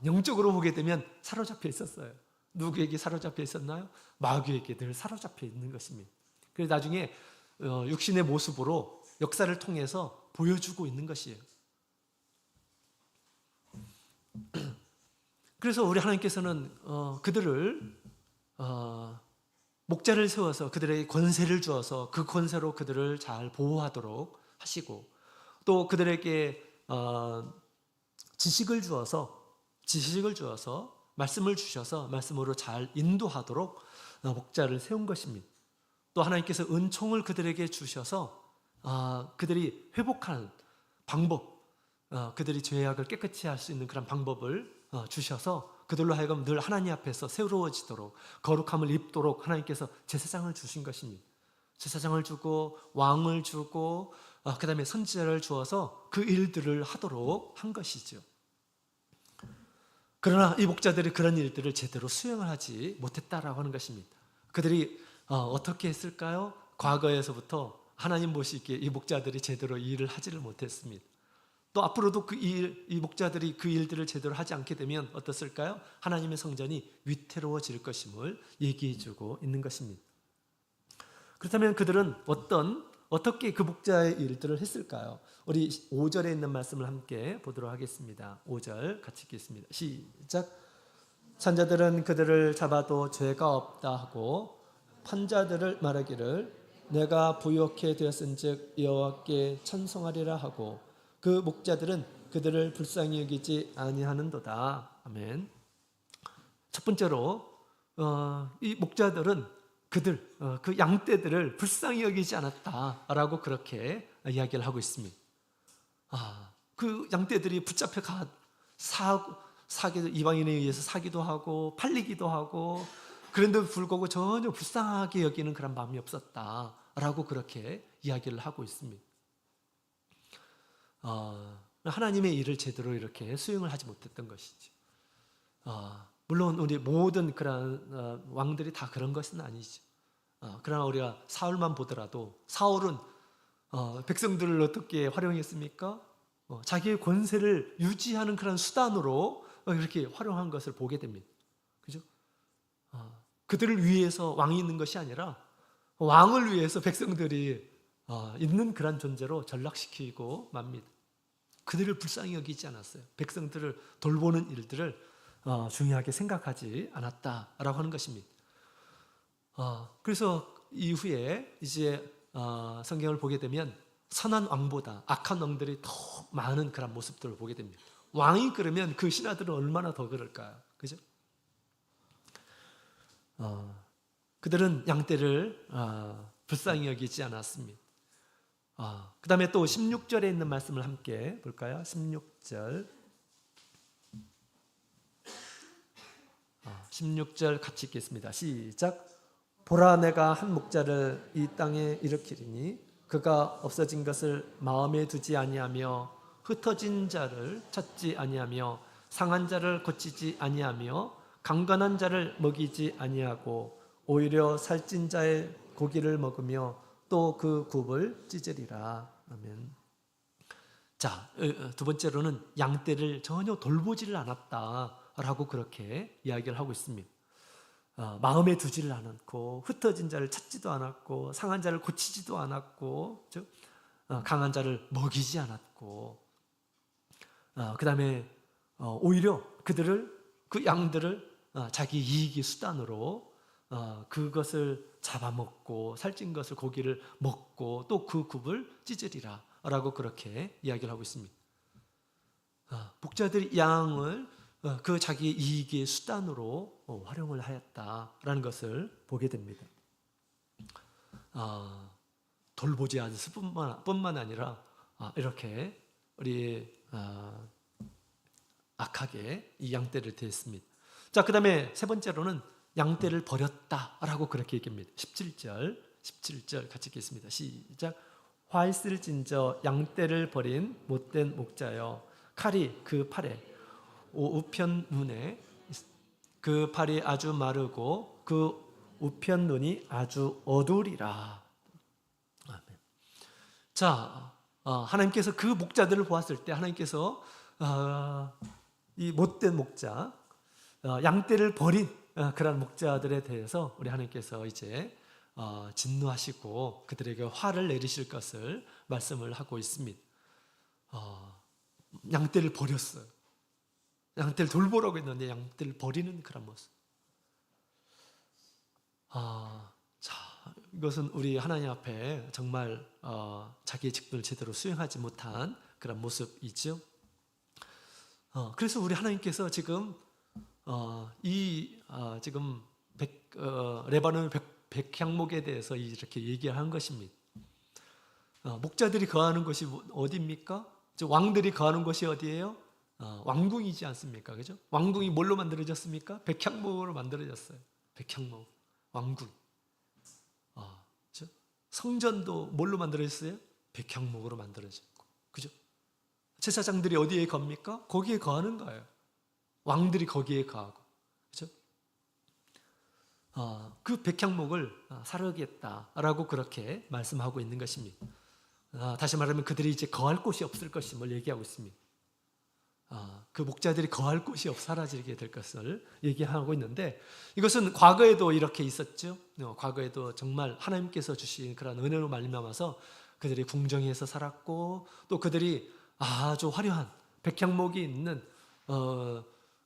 영적으로 보게 되면 사로잡혀 있었어요. 누구에게 사로잡혀 있었나요? 마귀에게 늘 사로잡혀 있는 것입니다. 그래서 나중에 육신의 모습으로 역사를 통해서 보여주고 있는 것이에요. 그래서 우리 하나님께서는 그들을 목자를 세워서 그들에게 권세를 주어서 그 권세로 그들을 잘 보호하도록 하시고, 또 그들에게 지식을 주어서 말씀을 주셔서 말씀으로 잘 인도하도록 목자를 세운 것입니다. 또 하나님께서 은총을 그들에게 주셔서 그들이 회복하는 방법, 그들이 죄악을 깨끗이 할 수 있는 그런 방법을 주셔서 그들로 하여금 늘 하나님 앞에서 새로워지도록, 거룩함을 입도록 하나님께서 제사장을 주신 것입니다. 제사장을 주고 왕을 주고 그 다음에 선지자를 주어서 그 일들을 하도록 한 것이죠. 그러나 이 목자들이 그런 일들을 제대로 수행을 하지 못했다라고 하는 것입니다. 그들이 어떻게 했을까요? 과거에서부터 하나님 보시기에 이 목자들이 제대로 이 일을 하지를 못했습니다. 또 앞으로도 이 목자들이 그 일들을 제대로 하지 않게 되면 어떻을까요? 하나님의 성전이 위태로워질 것임을 얘기해주고 있는 것입니다. 그렇다면 그들은 어떻게 그 목자의 일들을 했을까요? 우리 5절에 있는 말씀을 함께 보도록 하겠습니다. 5절 같이 읽겠습니다. 시작. 산자들은 그들을 잡아도 죄가 없다 하고 판자들을 말하기를 내가 부욕해 되었은즉 여호와께 찬송하리라 하고 그 목자들은 그들을 불쌍히 여기지 아니하는도다. 아멘. 첫 번째로 이 목자들은 그 양떼들을 불쌍히 여기지 않았다라고 그렇게 이야기를 하고 있습니다. 그 양떼들이 붙잡혀 이방인에 의해서 사기도 하고 팔리기도 하고, 그런데도 불구하고 전혀 불쌍하게 여기는 그런 마음이 없었다라고 그렇게 이야기를 하고 있습니다. 하나님의 일을 제대로 이렇게 수행을 하지 못했던 것이죠. 물론 우리 모든 그런 왕들이 다 그런 것은 아니죠. 그러나 우리가 사울만 보더라도 사울은 백성들을 어떻게 활용했습니까? 자기의 권세를 유지하는 그런 수단으로 이렇게 활용한 것을 보게 됩니다. 그죠? 그들을 위해서 왕이 있는 것이 아니라 왕을 위해서 백성들이 있는 그런 존재로 전락시키고 맙니다. 그들을 불쌍히 여기지 않았어요. 백성들을 돌보는 일들을 중요하게 생각하지 않았다라고 하는 것입니다. 그래서 이후에 이제 성경을 보게 되면 선한 왕보다 악한 왕들이 더 많은 그런 모습들을 보게 됩니다. 왕이 그러면 그 신하들은 얼마나 더 그럴까요? 그죠? 그들은 양떼를 불쌍히 여기지 않았습니다. 그 다음에 또 16절에 있는 말씀을 함께 볼까요? 16절 16절 같이 읽겠습니다. 시작. 보라, 내가 한 목자를 이 땅에 일으키리니 그가 없어진 것을 마음에 두지 아니하며 흩어진 자를 찾지 아니하며 상한 자를 고치지 아니하며 강건한 자를 먹이지 아니하고 오히려 살찐 자의 고기를 먹으며 또 그 굽을 찢으리라. 아멘. 자, 두 번째로는 양떼를 전혀 돌보지를 않았다라고 그렇게 이야기를 하고 있습니다. 마음에 두지를 않았고 흩어진 자를 찾지도 않았고 상한 자를 고치지도 않았고 강한 자를 먹이지 않았고, 그 다음에 오히려 그 양들을 자기 이익의 수단으로 그것을 잡아먹고 살찐 것을 고기를 먹고 또 그 굽을 찢으리라 라고 그렇게 이야기를 하고 있습니다. 목자들이 양을 그 자기 이익의 수단으로 활용을 하였다라는 것을 보게 됩니다. 돌보지 않을 뿐만 아니라 이렇게 우리 악하게 이 양떼를 대했습니다. 자, 그 다음에 세 번째로는 양떼를 버렸다라고 그렇게 얘기합니다. 17절 같이 읽겠습니다. 시작. 화 있을 진저 양떼를 버린 못된 목자여, 칼이 그 팔에 우편 눈에 그 팔이 아주 마르고 그 우편 눈이 아주 어두리라. 아멘. 자, 하나님께서 그 목자들을 보았을 때 하나님께서 이 못된 목자, 양떼를 버린 그런 목자들에 대해서 우리 하나님께서 이제 진노하시고 그들에게 화를 내리실 것을 말씀을 하고 있습니다. 양떼를 버렸어요. 양떼를 돌보라고 했는데 양떼를 버리는 그런 모습. 자, 이것은 우리 하나님 앞에 정말 자기의 직분을 제대로 수행하지 못한 그런 모습이죠. 그래서 우리 하나님께서 지금 지금 레바논 백향목에 대해서 이렇게 얘기한 것입니다. 목자들이 거하는 것이 어디입니까? 왕들이 거하는 것이 어디예요? 왕궁이지 않습니까? 그죠? 왕궁이 뭘로 만들어졌습니까? 백향목으로 만들어졌어요. 백향목, 왕궁. 그죠? 성전도 뭘로 만들어졌어요? 백향목으로 만들어졌고, 그죠? 제사장들이 어디에 겁니까? 거기에 거하는 거예요. 왕들이 거기에 거하고, 그죠? 그 백향목을 사르겠다라고 그렇게 말씀하고 있는 것입니다. 다시 말하면 그들이 이제 거할 곳이 없을 것임을 얘기하고 있습니다. 그 목자들이 거할 곳이 사라지게 될 것을 얘기하고 있는데, 이것은 과거에도 이렇게 있었죠. 과거에도 정말 하나님께서 주신 그런 은혜로 말미암아서 그들이 궁정에서 살았고, 또 그들이 아주 화려한 백향목이 있는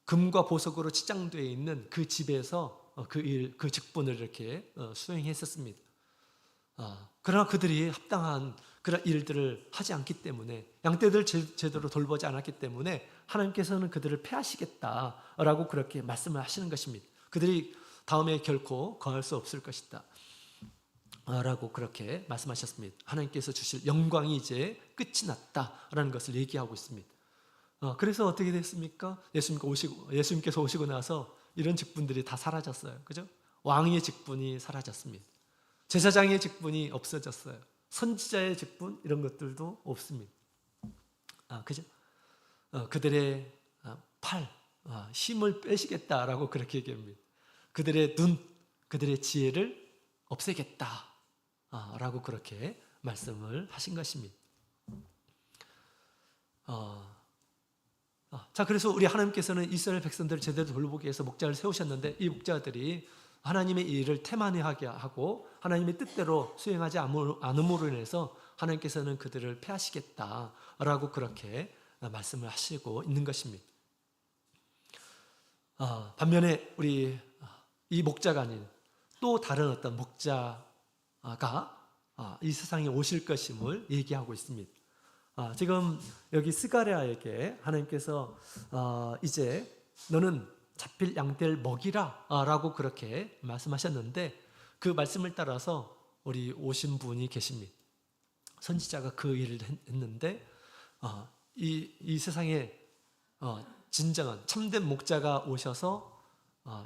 금과 보석으로 치장되어 있는 그 집에서 그 직분을 이렇게 수행했었습니다. 그러나 그들이 합당한 그런 일들을 하지 않기 때문에, 양떼들 제대로 돌보지 않았기 때문에 하나님께서는 그들을 패하시겠다라고 그렇게 말씀을 하시는 것입니다. 그들이 다음에 결코 거할 수 없을 것이다 라고 그렇게 말씀하셨습니다. 하나님께서 주실 영광이 이제 끝이 났다라는 것을 얘기하고 있습니다. 그래서 어떻게 됐습니까? 예수님께서 오시고 나서 이런 직분들이 다 사라졌어요. 그죠? 왕의 직분이 사라졌습니다. 제사장의 직분이 없어졌어요. 선지자의 직분 이런 것들도 없습니다. 그죠? 그들의 팔, 힘을 빼시겠다라고 그렇게 얘기합니다. 그들의 눈, 그들의 지혜를 없애겠다라고 그렇게 말씀을 하신 것입니다. 자, 그래서 우리 하나님께서는 이스라엘 백성들을 제대로 돌보기 위해서 목자를 세우셨는데, 이 목자들이 하나님의 일을 태만하게 하고 하나님의 뜻대로 수행하지 않음으로 인해서 하나님께서는 그들을 패하시겠다라고 그렇게 말씀을 하시고 있는 것입니다. 반면에 우리 이 목자가 아닌 또 다른 어떤 목자가 이 세상에 오실 것임을 얘기하고 있습니다. 지금 여기 스가랴에게 하나님께서 이제 너는 잡힐 양떼를 먹이라 라고 그렇게 말씀하셨는데, 그 말씀을 따라서 우리 오신 분이 계십니다. 선지자가 그 일을 했는데 이 세상에 진정한 참된 목자가 오셔서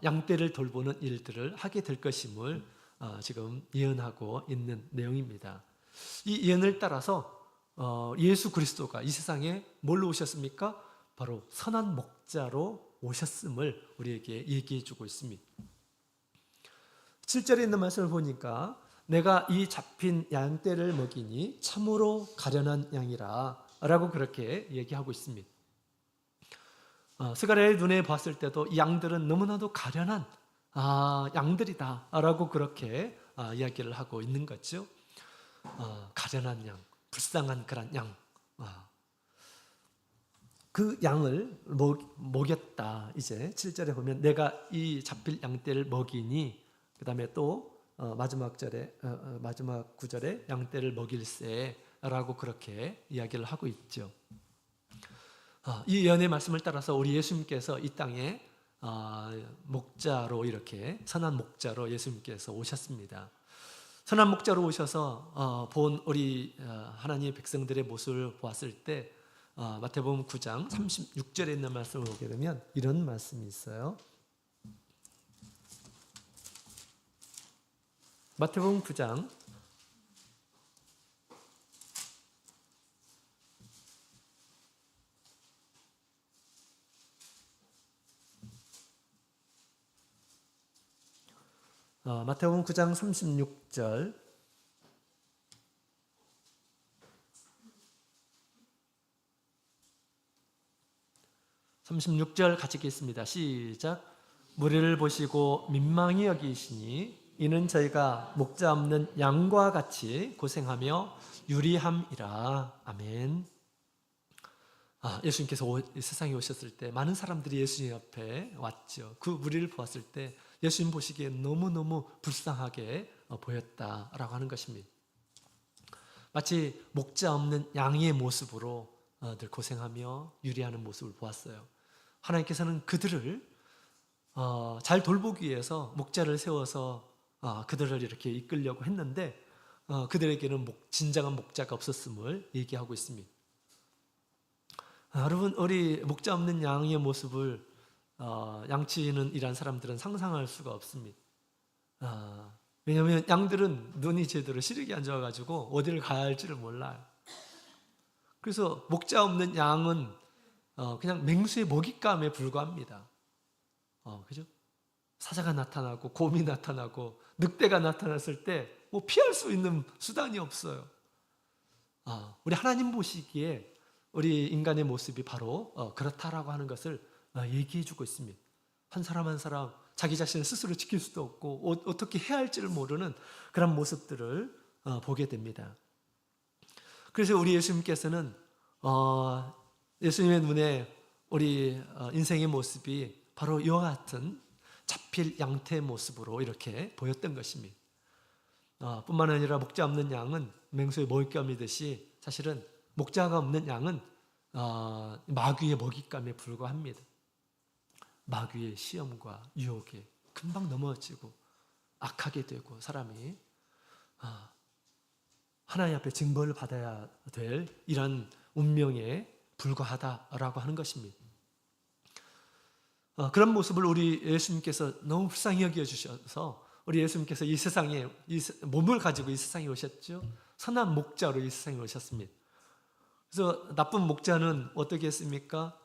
양떼를 돌보는 일들을 하게 될 것임을 지금 예언하고 있는 내용입니다. 이 예언을 따라서 예수 그리스도가 이 세상에 뭘로 오셨습니까? 바로 선한 목자로 오셨음을 우리에게 얘기해 주고 있습니다. 7절에 있는 말씀을 보니까 내가 이 잡힌 양떼를 먹이니 참으로 가련한 양이라 라고 그렇게 얘기하고 있습니다. 스가랴의 눈에 봤을 때도 이 양들은 너무나도 가련한 양들이다 라고 그렇게 이야기를 하고 있는 거죠. 가련한 양, 불쌍한 그런 양, 그 양을 먹였다. 이제 7절에 보면 내가 이 잡힐 양떼를 먹이니, 그 다음에 또 마지막 구절에 양떼를 먹일세 라고 그렇게 이야기를 하고 있죠. 이 예언의 말씀을 따라서 우리 예수님께서 이 땅에 목자로, 이렇게 선한 목자로 예수님께서 오셨습니다. 선한 목자로 오셔서 본 우리 하나님의 백성들의 모습을 보았을 때 마태복음 9장 36절에 있는 말씀을 보게 되면 이런 말씀이 있어요. 마태복음 9장 36절, 같이 읽겠습니다. 시작. 무리를 보시고 민망히 여기시니 이는 저희가 목자 없는 양과 같이 고생하며 유리함이라. 아멘. 예수님께서 이 세상에 오셨을 때 많은 사람들이 예수님 옆에 왔죠. 그 무리를 보았을 때 예수님 보시기에 너무너무 불쌍하게 보였다라고 하는 것입니다. 마치 목자 없는 양의 모습으로 늘 고생하며 유리하는 모습을 보았어요. 하나님께서는 그들을 잘 돌보기 위해서 목자를 세워서 그들을 이렇게 이끌려고 했는데 그들에게는 진정한 목자가 없었음을 얘기하고 있습니다. 여러분, 우리 목자 없는 양의 모습을 양치는 일한 사람들은 상상할 수가 없습니다. 왜냐하면 양들은 눈이 제대로 시력이 안 좋아가지고 어디를 가야 할지를 몰라요. 그래서 목자 없는 양은 그냥 맹수의 먹잇감에 불과합니다. 그죠? 사자가 나타나고 곰이 나타나고 늑대가 나타났을 때 뭐 피할 수 있는 수단이 없어요. 우리 하나님 보시기에 우리 인간의 모습이 바로 그렇다라고 하는 것을 얘기해 주고 있습니다. 한 사람 한 사람 자기 자신을 스스로 지킬 수도 없고 어떻게 해야 할지를 모르는 그런 모습들을 보게 됩니다. 그래서 우리 예수님께서는 예수님의 눈에 우리 인생의 모습이 바로 이와 같은 잡힐 양태의 모습으로 이렇게 보였던 것입니다. 뿐만 아니라 목자 없는 양은 맹수의 먹잇감이듯이 사실은 목자가 없는 양은 마귀의 먹잇감에 불과합니다. 마귀의 시험과 유혹에 금방 넘어지고 악하게 되고 사람이 하나님 앞에 징벌을 받아야 될 이런 운명에 불과하다라고 하는 것입니다. 그런 모습을 우리 예수님께서 너무 불쌍히 여겨주셔서 우리 예수님께서 이 세상에 몸을 가지고 이 세상에 오셨죠. 선한 목자로 이 세상에 오셨습니다. 그래서 나쁜 목자는 어떻게 했습니까?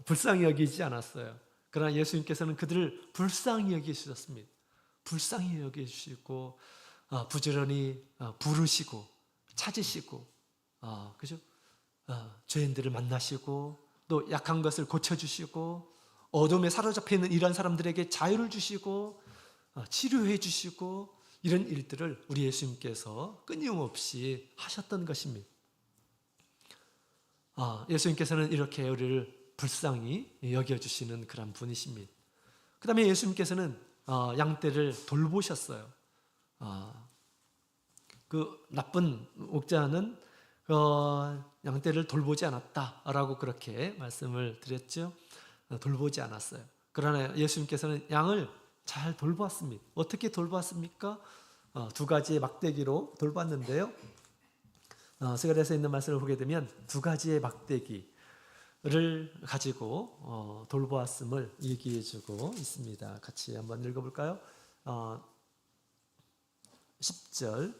불쌍히 여기지 않았어요. 그러나 예수님께서는 그들을 불쌍히 여기셨습니다. 불쌍히 여기시고 부지런히 부르시고 찾으시고 그죠? 죄인들을 만나시고 또 약한 것을 고쳐주시고 어둠에 사로잡혀 있는 이런 사람들에게 자유를 주시고 치료해 주시고 이런 일들을 우리 예수님께서 끊임없이 하셨던 것입니다. 예수님께서는 이렇게 우리를 불쌍히 여겨주시는 그런 분이십니다. 그 다음에 예수님께서는 양떼를 돌보셨어요. 그 나쁜 목자는 양떼를 돌보지 않았다라고 그렇게 말씀을 드렸죠. 돌보지 않았어요. 그러나 예수님께서는 양을 잘 돌보았습니다. 어떻게 돌보았습니까? 두 가지의 막대기로 돌봤는데요. 스가랴서 있는 말씀을 보게 되면 두 가지의 막대기를 가지고 돌보았음을 얘기해주고 있습니다. 같이 한번 읽어볼까요? 10절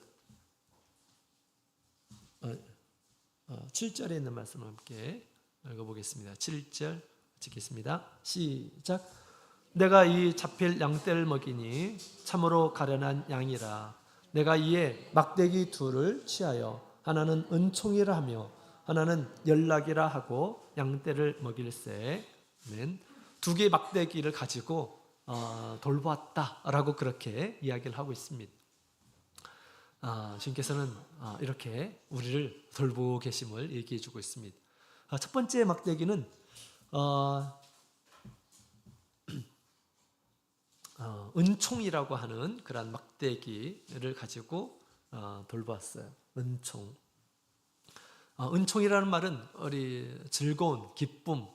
7절에 있는 말씀을 함께 읽어보겠습니다. 7절 읽겠습니다. 시작. 내가 이 잡힐 양떼를 먹이니 참으로 가련한 양이라. 내가 이에 막대기 둘을 취하여 하나는 은총이라 하며 하나는 연락이라 하고 양떼를 먹일세. 두 개의 막대기를 가지고 돌보았다라고 그렇게 이야기를 하고 있습니다. 주님께서는 이렇게 우리를 돌보고 계심을 얘기해 주고 있습니다. 첫 번째 막대기는 은총이라고 하는 그런 막대기를 가지고 돌보았어요. 은총. 은총이라는 말은 우리 즐거운, 기쁨,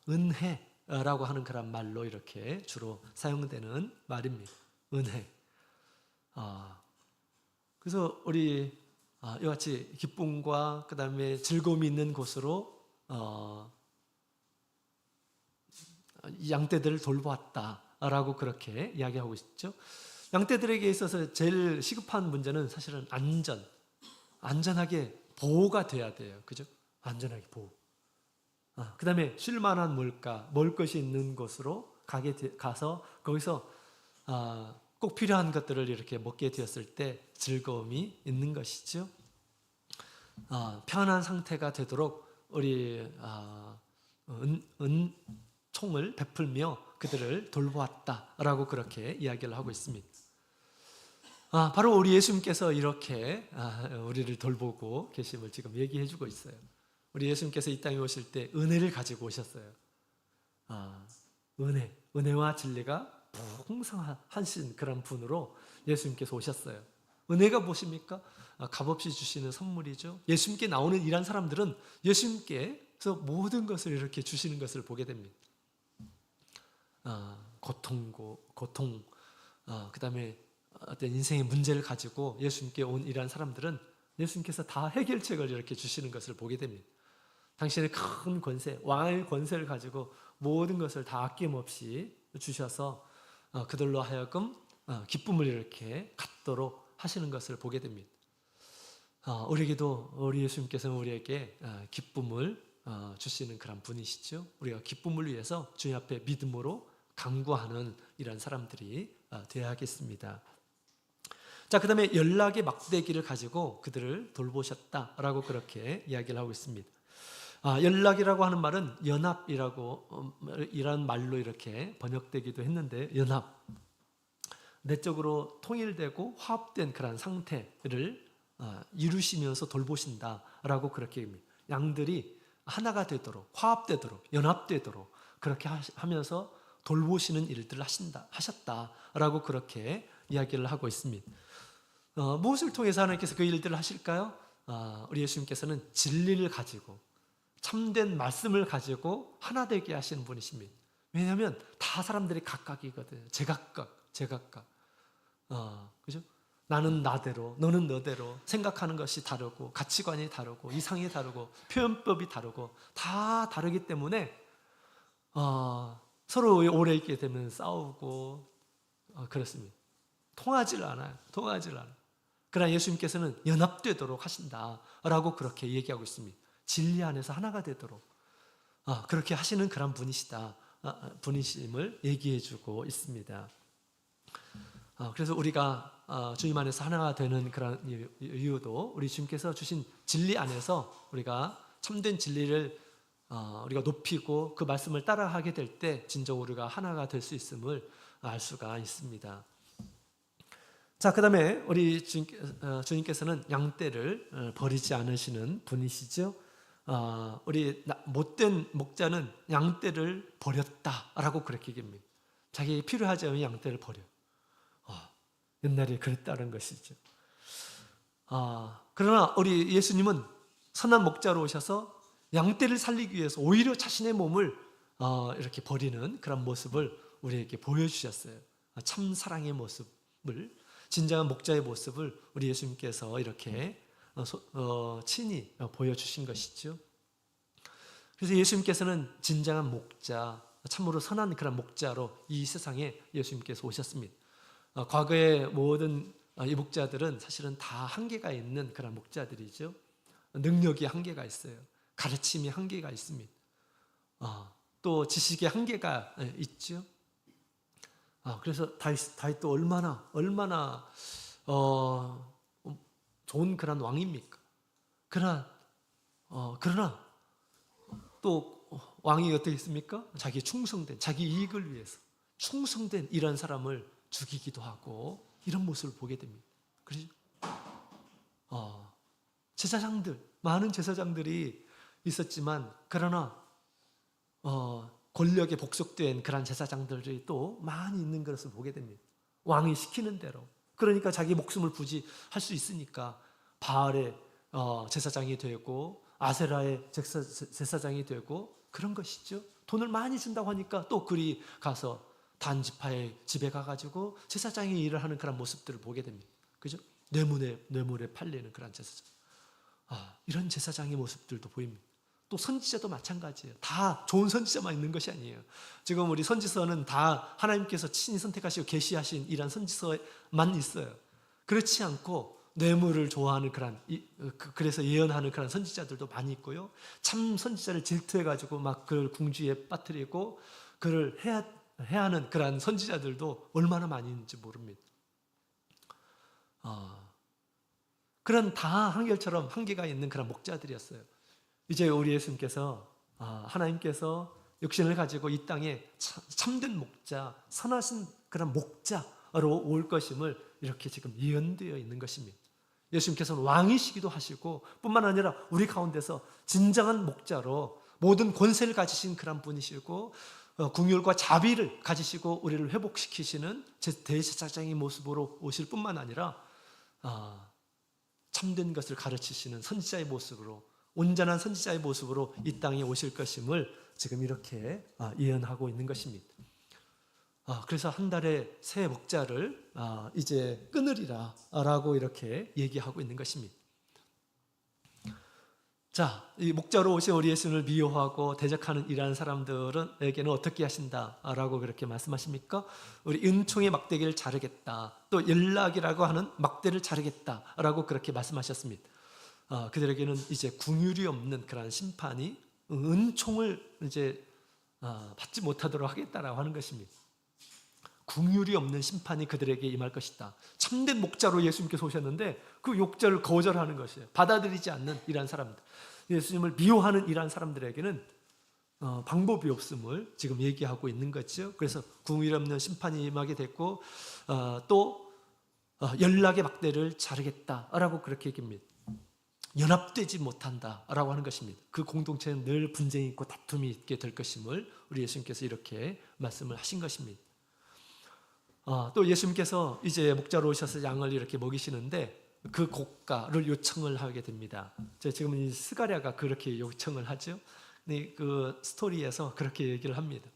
은혜라고 하는 그런 말로 이렇게 주로 사용되는 말입니다. 은혜. 그래서 우리 이와 같이 기쁨과 그 다음에 즐거움이 있는 곳으로 양떼들을 돌보았다라고 그렇게 이야기하고 있죠. 양떼들에게 있어서 제일 시급한 문제는 사실은 안전하게 보호가 돼야 돼요. 그죠? 안전하게 보호. 그 다음에 쉴만한 물가, 먹을 것이 있는 곳으로 가서 거기서 꼭 필요한 것들을 이렇게 먹게 되었을 때 즐거움이 있는 것이죠. 편안한 상태가 되도록 우리 총을 베풀며 그들을 돌보았다라고 그렇게 이야기를 하고 있습니다. 바로 우리 예수님께서 이렇게 우리를 돌보고 계심을 지금 얘기해 주고 있어요. 우리 예수님께서 이 땅에 오실 때 은혜를 가지고 오셨어요. 은혜와 진리가 풍성하신 그런 분으로 예수님께서 오셨어요. 은혜가 무엇입니까? 값없이 주시는 선물이죠. 예수님께 나오는 이런 사람들은 예수님께서 모든 것을 이렇게 주시는 것을 보게 됩니다. 고통, 그 다음에 어떤 인생의 문제를 가지고 예수님께 온 이러한 사람들은 예수님께서 다 해결책을 이렇게 주시는 것을 보게 됩니다. 당신의 큰 권세, 왕의 권세를 가지고 모든 것을 다 아낌없이 주셔서 그들로 하여금 기쁨을 이렇게 갖도록 하시는 것을 보게 됩니다. 우리에게도 우리 예수님께서는 우리에게 기쁨을 주시는 그런 분이시죠. 우리가 기쁨을 위해서 주님 앞에 믿음으로 간구하는 이런 사람들이 되어야겠습니다. 자, 그 다음에 연락의 막대기를 가지고 그들을 돌보셨다라고 그렇게 이야기를 하고 있습니다. 연락이라고 하는 말은 연합이라고 이런 말로 이렇게 번역되기도 했는데, 연합, 내적으로 통일되고 화합된 그런 상태를 이루시면서 돌보신다라고 그렇게 양들이 하나가 되도록, 화합되도록, 연합되도록 그렇게 하면서 돌보시는 일들을 하셨다라고 그렇게 이야기를 하고 있습니다. 무엇을 통해서 하나님께서 그 일들을 하실까요? 우리 예수님께서는 진리를 가지고 참된 말씀을 가지고 하나 되게 하시는 분이십니다. 왜냐하면 다 사람들이 각각이거든요. 제각각. 그죠? 나는 나대로, 너는 너대로 생각하는 것이 다르고, 가치관이 다르고, 이상이 다르고, 표현법이 다르고, 다 다르기 때문에 서로 오래 있게 되면 싸우고 그렇습니다. 통하질 않아요. 그러나 예수님께서는 연합되도록 하신다라고 그렇게 얘기하고 있습니다. 진리 안에서 하나가 되도록 그렇게 하시는 그런 분이심을 얘기해주고 있습니다. 그래서 우리가 주님 안에서 하나가 되는 그런 이유도 우리 주님께서 주신 진리 안에서 우리가 참된 진리를 우리가 높이고 그 말씀을 따라하게 될 때 진정 우리가 하나가 될 수 있음을 알 수가 있습니다. 자, 그 다음에 우리 주님께서는 양떼를 버리지 않으시는 분이시죠. 우리 못된 목자는 양떼를 버렸다라고 그렇게 얘기합니다. 자기에게 필요하지 않은 양떼를 버려요. 옛날에 그랬다는 것이죠. 그러나 우리 예수님은 선한 목자로 오셔서 양떼를 살리기 위해서 오히려 자신의 몸을 이렇게 버리는 그런 모습을 우리에게 보여주셨어요. 참 사랑의 모습을, 진정한 목자의 모습을 우리 예수님께서 이렇게 친히 보여주신 것이죠. 그래서 예수님께서는 진정한 목자, 참으로 선한 그런 목자로 이 세상에 예수님께서 오셨습니다. 과거의 모든 이 목자들은 사실은 다 한계가 있는 그런 목자들이죠. 능력이 한계가 있어요. 가르침이 한계가 있습니다. 또 지식의 한계가 있죠. 그래서 다윗도 얼마나 좋은 그런 왕입니까? 그러나 또 왕이 어떻게 있습니까? 자기 충성된, 자기 이익을 위해서 충성된 이런 사람을 죽이기도 하고 이런 모습을 보게 됩니다. 그렇죠? 많은 제사장들이 있었지만 그러나 권력에 복속된 그런 제사장들이 또 많이 있는 것을 보게 됩니다. 왕이 시키는 대로. 그러니까 자기 목숨을 부지할 수 있으니까 바알의 제사장이 되고 아세라의 제사장이 되고 그런 것이죠. 돈을 많이 준다고 하니까 또 그리 가서 단지파의 집에 가가지고 제사장이 일을 하는 그런 모습들을 보게 됩니다. 그죠? 뇌물에 팔리는 그런 제사장. 이런 제사장의 모습들도 보입니다. 또 선지자도 마찬가지예요. 다 좋은 선지자만 있는 것이 아니에요. 지금 우리 선지서는 다 하나님께서 친히 선택하시고 계시하신 이런 선지서만 있어요. 그렇지 않고 뇌물을 좋아하는 그래서 예언하는 그런 선지자들도 많이 있고요. 참 선지자를 질투해가지고 막 그를 궁지에 빠뜨리고 그를 해야 하는 그런 선지자들도 얼마나 많이 있는지 모릅니다. 그런 다 한결처럼 한계가 있는 그런 목자들이었어요. 이제 우리 예수님께서 하나님께서 육신을 가지고 이 땅에 참된 목자, 선하신 그런 목자로 올 것임을 이렇게 지금 예언되어 있는 것입니다. 예수님께서는 왕이시기도 하시고 뿐만 아니라 우리 가운데서 진정한 목자로 모든 권세를 가지신 그런 분이시고 긍휼과 자비를 가지시고 우리를 회복시키시는 대제사장의 모습으로 오실 뿐만 아니라 참된 것을 가르치시는 선지자의 모습으로, 온전한 선지자의 모습으로 이 땅에 오실 것임을 지금 이렇게 예언하고 있는 것입니다. 그래서 한 달에 새 목자를 이제 끊으리라 라고 이렇게 얘기하고 있는 것입니다. 자, 이 목자로 오신 우리 예수님을 미워하고 대적하는 이러한 사람들에게는 어떻게 하신다라고 그렇게 말씀하십니까? 우리 은총의 막대기를 자르겠다, 또 연락이라고 하는 막대를 자르겠다라고 그렇게 말씀하셨습니다. 그들에게는 이제 긍휼이 없는 그런 심판이, 은총을 이제 받지 못하도록 하겠다라고 하는 것입니다. 긍휼이 없는 심판이 그들에게 임할 것이다. 참된 목자로 예수님께서 오셨는데 그 욕절을 거절하는 것이에요. 받아들이지 않는 이러한 사람들, 예수님을 미워하는 이러한 사람들에게는 방법이 없음을 지금 얘기하고 있는 거죠. 그래서 긍휼 없는 심판이 임하게 됐고 또 연락의 막대를 자르겠다라고 그렇게 얘기합니다. 연합되지 못한다라고 하는 것입니다. 그 공동체는 늘 분쟁이 있고 다툼이 있게 될 것임을 우리 예수님께서 이렇게 말씀을 하신 것입니다. 또 예수님께서 이제 목자로 오셔서 양을 이렇게 먹이시는데 그 고가를 요청을 하게 됩니다. 지금 이 스가랴가 그렇게 요청을 하죠. 근데 그 스토리에서 그렇게 얘기를 합니다.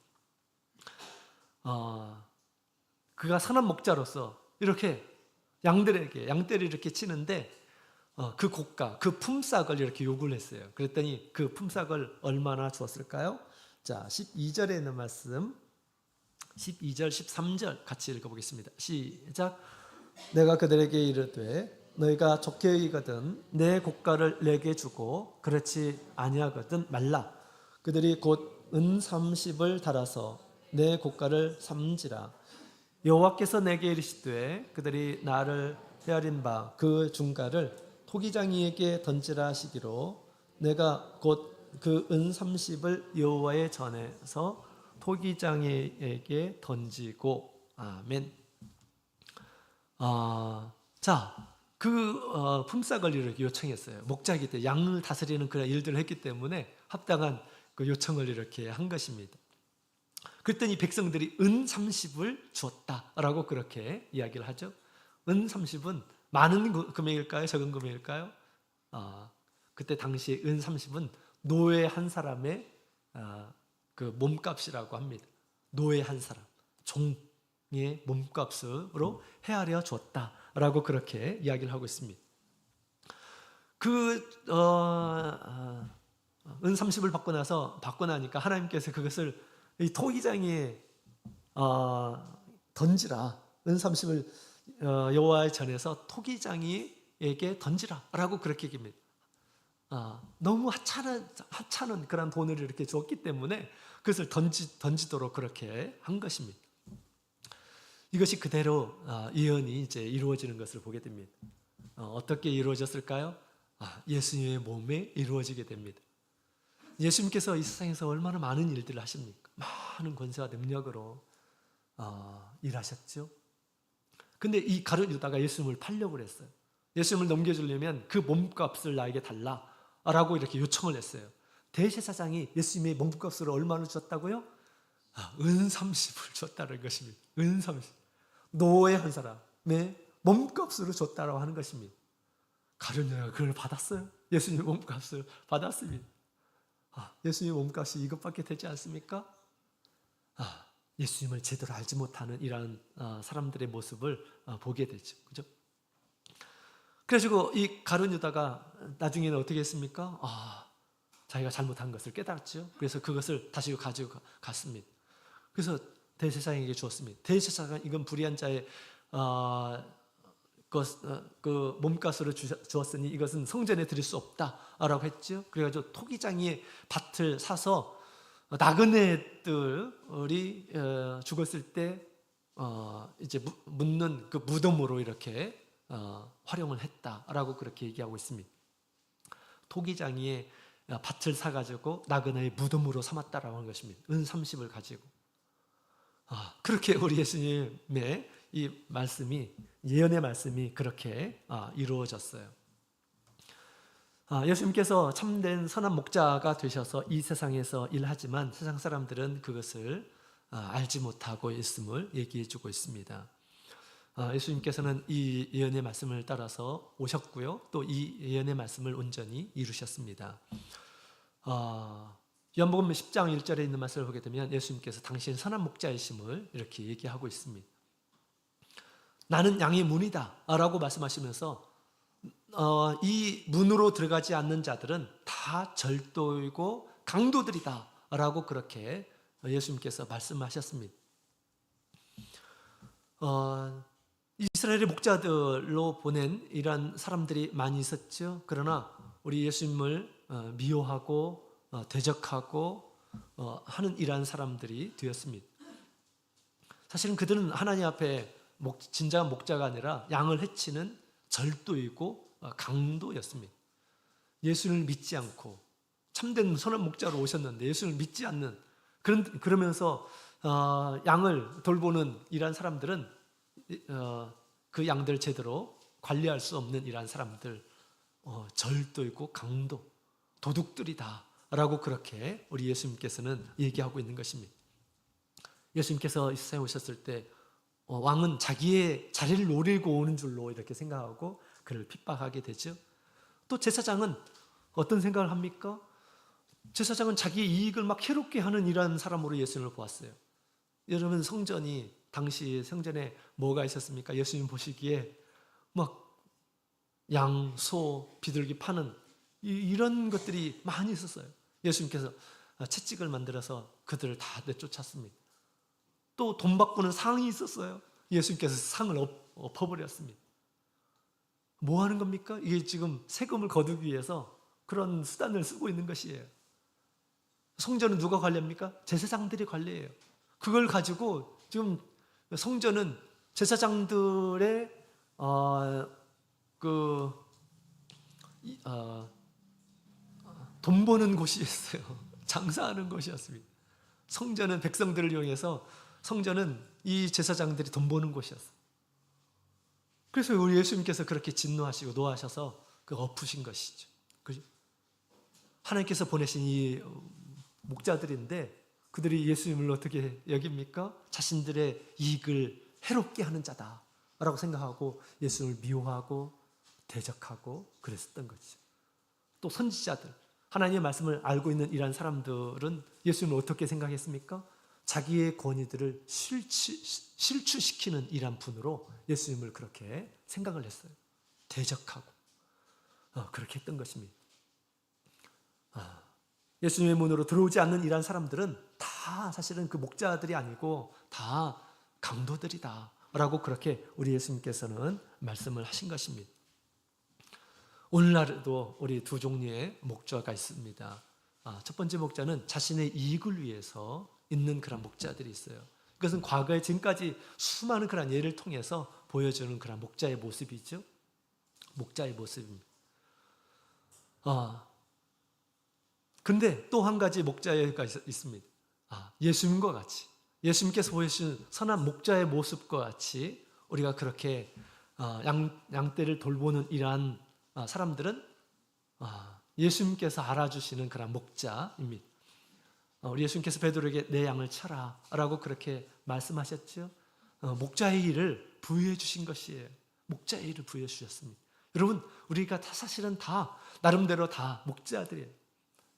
그가 선한 목자로서 이렇게 양들에게 양떼를 이렇게 치는데 그 고가, 그 품삯을 이렇게 요구를 했어요. 그랬더니 그 품삯을 얼마나 주었을까요? 자, 12절에 있는 말씀, 12절, 13절 같이 읽어보겠습니다. 시작. 내가 그들에게 이르되 너희가 좋게 여기거든 내 고가를 내게 주고 그렇지 아니하거든 말라. 그들이 곧 은 30을 달아서 내 고가를 삼지라. 여호와께서 내게 이르시되 그들이 나를 헤아린 바 그 중가를 토기장이에게 던지라 하시기로 내가 곧 그 은 30을 여호와의 전에서 토기장이에게 던지고. 아멘. 자, 그 품삯을 이렇게 요청했어요. 목자이기 때문에 양을 다스리는 그런 일들을 했기 때문에 합당한 그 요청을 이렇게 한 것입니다. 그랬더니 백성들이 은 30을 주었다라고 그렇게 이야기를 하죠. 은 30은 많은 금액일까요? 적은 금액일까요? 그때 당시에 은 30은 노예 한 사람의 그 몸값이라고 합니다. 노예 한 사람, 종의 몸값으로 헤아려 줬다라고 그렇게 이야기를 하고 있습니다. 은 30을 받고 나니까 하나님께서 그것을 이 토기장에 던지라. 은 30을 여호와의 전에서 토기장이에게 던지라라고 그렇게 얘기합니다. 너무 하찮은 그런 돈을 이렇게 줬기 때문에 그것을 던지도록 그렇게 한 것입니다. 이것이 그대로 예언이 이제 이루어지는 것을 보게 됩니다. 어떻게 이루어졌을까요? 예수님의 몸에 이루어지게 됩니다. 예수님께서 이 세상에서 얼마나 많은 일들을 하십니까? 많은 권세와 능력으로 일하셨죠. 근데 이 가룟 유다가 예수님을 팔려고 했어요. 예수님을 넘겨주려면 그 몸값을 나에게 달라라고 이렇게 요청을 했어요. 대제사장이 예수님의 몸값을 얼마나 줬다고요? 은 30을 줬다는 것입니다. 은 30. 노예 한 사람의 몸값으로 줬다라고 하는 것입니다. 가룟 유다가 그걸 받았어요. 예수님의 몸값을 받았습니다. 예수님의 몸값이 이것밖에 되지 않습니까? 예수님을 제대로 알지 못하는 이러한 사람들의 모습을 보게 되죠. 그죠? 그래가지고 이 가룟 유다가 나중에는 어떻게 했습니까? 자기가 잘못한 것을 깨달았죠. 그래서 그것을 다시 가지고 갔습니다. 그래서 대제사장에게 주었습니다. 대제사장은 이건 불의한 자의 그 몸값으로 주었으니 이것은 성전에 드릴 수 없다라고 했죠. 그래가지고 토기장이의 밭을 사서 나그네들이 죽었을 때 이제 묻는 그 무덤으로 이렇게 활용을 했다라고 그렇게 얘기하고 있습니다. 토기장이의 밭을 사가지고 나그네의 무덤으로 삼았다라고 하는 것입니다. 은 30을 가지고. 그렇게 우리 예수님의 이 말씀이, 예언의 말씀이 그렇게 이루어졌어요. 예수님께서 참된 선한 목자가 되셔서 이 세상에서 일하지만 세상 사람들은 그것을 알지 못하고 있음을 얘기해 주고 있습니다. 예수님께서는 이 예언의 말씀을 따라서 오셨고요. 또 이 예언의 말씀을 온전히 이루셨습니다. 요한복음 10장 1절에 있는 말씀을 보게 되면 예수님께서 당신 선한 목자이심을 이렇게 얘기하고 있습니다. 나는 양의 문이다 라고 말씀하시면서 이 문으로 들어가지 않는 자들은 다 절도이고 강도들이다 라고 그렇게 예수님께서 말씀하셨습니다. 이스라엘의 목자들로 보낸 이런 사람들이 많이 있었죠. 그러나 우리 예수님을 미워하고 대적하고 하는 이러한 사람들이 되었습니다. 사실은 그들은 하나님 앞에 진정한 목자가 아니라 양을 해치는 절도이고 강도였습니다. 예수를 믿지 않고 참된 선한 목자로 오셨는데 예수를 믿지 않는 그러면서 양을 돌보는 이러한 사람들은 그 양들 제대로 관리할 수 없는 이러한 사람들, 절도이고 강도, 도둑들이다 라고 그렇게 우리 예수님께서는 얘기하고 있는 것입니다. 예수님께서 이 세상에 오셨을 때 왕은 자기의 자리를 노리고 오는 줄로 이렇게 생각하고 그를 핍박하게 되죠. 또 제사장은 어떤 생각을 합니까? 제사장은 자기의 이익을 막 해롭게 하는 이러한 사람으로 예수님을 보았어요. 여러분, 당시 성전에 뭐가 있었습니까? 예수님 보시기에 막 양, 소, 비둘기 파는 이런 것들이 많이 있었어요. 예수님께서 채찍을 만들어서 그들을 다 내쫓았습니다. 또 돈 바꾸는 상이 있었어요. 예수님께서 상을 엎어버렸습니다. 뭐 하는 겁니까? 이게 지금 세금을 거두기 위해서 그런 수단을 쓰고 있는 것이에요. 성전은 누가 관리합니까? 제사장들이 관리해요. 그걸 가지고 지금 성전은 제사장들의 돈 버는 곳이었어요. 장사하는 곳이었습니다. 성전은 백성들을 이용해서 성전은 이 제사장들이 돈 버는 곳이었어요. 그래서 우리 예수님께서 그렇게 진노하시고 노하셔서 엎으신 것이죠. 그죠? 하나님께서 보내신 이 목자들인데 그들이 예수님을 어떻게 여깁니까? 자신들의 이익을 해롭게 하는 자다라고 생각하고 예수님을 미워하고 대적하고 그랬었던 것이죠. 또 선지자들, 하나님의 말씀을 알고 있는 이러한 사람들은 예수님을 어떻게 생각했습니까? 자기의 권위들을 실추시키는 이러한 분으로 예수님을 그렇게 생각을 했어요. 대적하고 그렇게 했던 것입니다. 예수님의 문으로 들어오지 않는 이러한 사람들은 다 사실은 그 목자들이 아니고 다 강도들이다 라고 그렇게 우리 예수님께서는 말씀을 하신 것입니다. 오늘날에도 우리 두 종류의 목자가 있습니다. 첫 번째 목자는 자신의 이익을 위해서 있는 그런 목자들이 있어요. 그것은 과거에 지금까지 수많은 그런 예를 통해서 보여주는 그런 목자의 모습이죠. 목자의 모습입니다. 근데 또 한 가지 목자가 있습니다. 예수님과 같이, 예수님께서 보여주신 선한 목자의 모습과 같이 우리가 그렇게 양떼를 돌보는 이러한 사람들은 예수님께서 알아주시는 그런 목자입니다. 우리 예수님께서 베드로에게 내 양을 쳐라 라고 그렇게 말씀하셨죠. 목자의 일을 부여해 주신 것이에요. 목자의 일을 부여해 주셨습니다. 여러분, 우리가 사실은 다 나름대로 다 목자들이에요.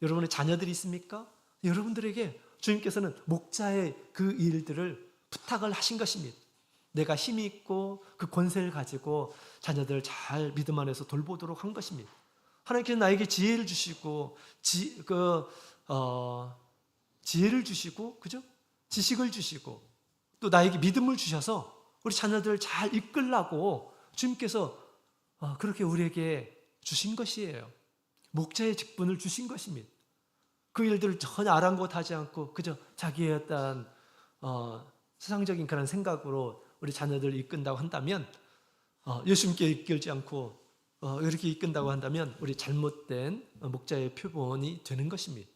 여러분의 자녀들이 있습니까? 여러분들에게 주님께서는 목자의 그 일들을 부탁을 하신 것입니다. 내가 힘이 있고 그 권세를 가지고 자녀들을 잘 믿음 안에서 돌보도록 한 것입니다. 하나님께서 나에게 지혜를 주시고 지혜를 주시고, 그죠? 지식을 주시고 또 나에게 믿음을 주셔서 우리 자녀들을 잘 이끌라고 주님께서 그렇게 우리에게 주신 것이에요. 목자의 직분을 주신 것입니다. 그 일들을 전혀 아랑곳하지 않고 그저 자기의 어떤 세상적인 그런 생각으로 우리 자녀들을 이끈다고 한다면 예수님께 이끌지 않고 이렇게 이끈다고 한다면 우리 잘못된 목자의 표본이 되는 것입니다.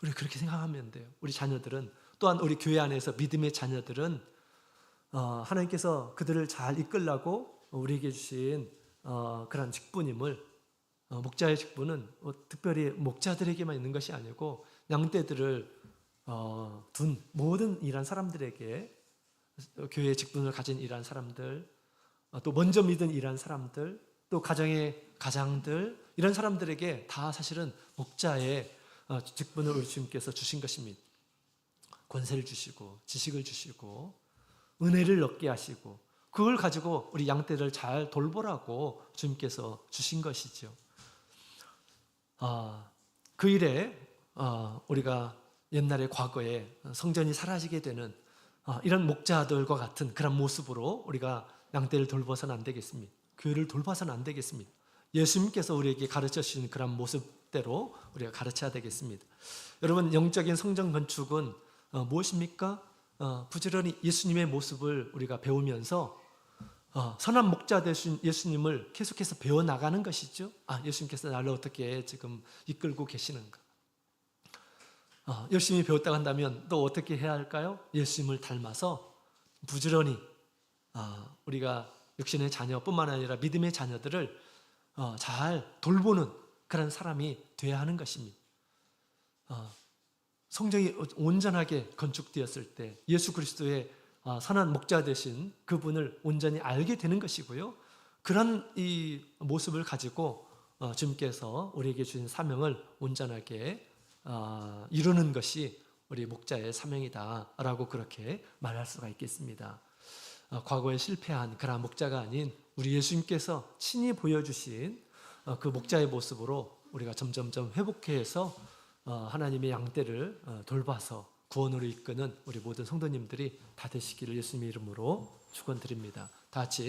우리 그렇게 생각하면 돼요. 우리 자녀들은, 또한 우리 교회 안에서 믿음의 자녀들은 하나님께서 그들을 잘 이끌라고 우리에게 주신 그런 직분임을, 목자의 직분은 특별히 목자들에게만 있는 것이 아니고 양떼들을 둔 모든 일한 사람들에게, 교회의 직분을 가진 일한 사람들, 또 먼저 믿은 일한 사람들, 또 가정의 가장들, 이런 사람들에게 다 사실은 목자의 직분을 우리 주님께서 주신 것입니다. 권세를 주시고 지식을 주시고 은혜를 얻게 하시고 그걸 가지고 우리 양떼를 잘 돌보라고 주님께서 주신 것이죠. 그 일에 우리가 옛날에 과거에 성전이 사라지게 되는 이런 목자들과 같은 그런 모습으로 우리가 양떼를 돌봐서는 안 되겠습니다. 교회를 돌봐서는 안 되겠습니다. 예수님께서 우리에게 가르쳐 주신 그런 모습대로 우리가 가르쳐야 되겠습니다. 여러분, 영적인 성전 건축은 무엇입니까? 부지런히 예수님의 모습을 우리가 배우면서 선한 목자 되신 예수님을 계속해서 배워나가는 것이죠. 예수님께서 나를 어떻게 지금 이끌고 계시는가. 열심히 배웠다고 한다면 또 어떻게 해야 할까요? 예수님을 닮아서 부지런히 우리가 육신의 자녀뿐만 아니라 믿음의 자녀들을 잘 돌보는 그런 사람이 되어야 하는 것입니다. 성전이 온전하게 건축되었을 때 예수 그리스도의 선한 목자 되신 그분을 온전히 알게 되는 것이고요. 그런 이 모습을 가지고 주님께서 우리에게 주신 사명을 온전하게 이루는 것이 우리 목자의 사명이다라고 그렇게 말할 수가 있겠습니다. 과거에 실패한 그런 목자가 아닌 우리 예수님께서 친히 보여주신 그 목자의 모습으로 우리가 점점점 회복해서 하나님의 양떼를 돌봐서 구원으로 이끄는 우리 모든 성도님들이 다 되시기를 예수님의 이름으로 축원드립니다. 다 같이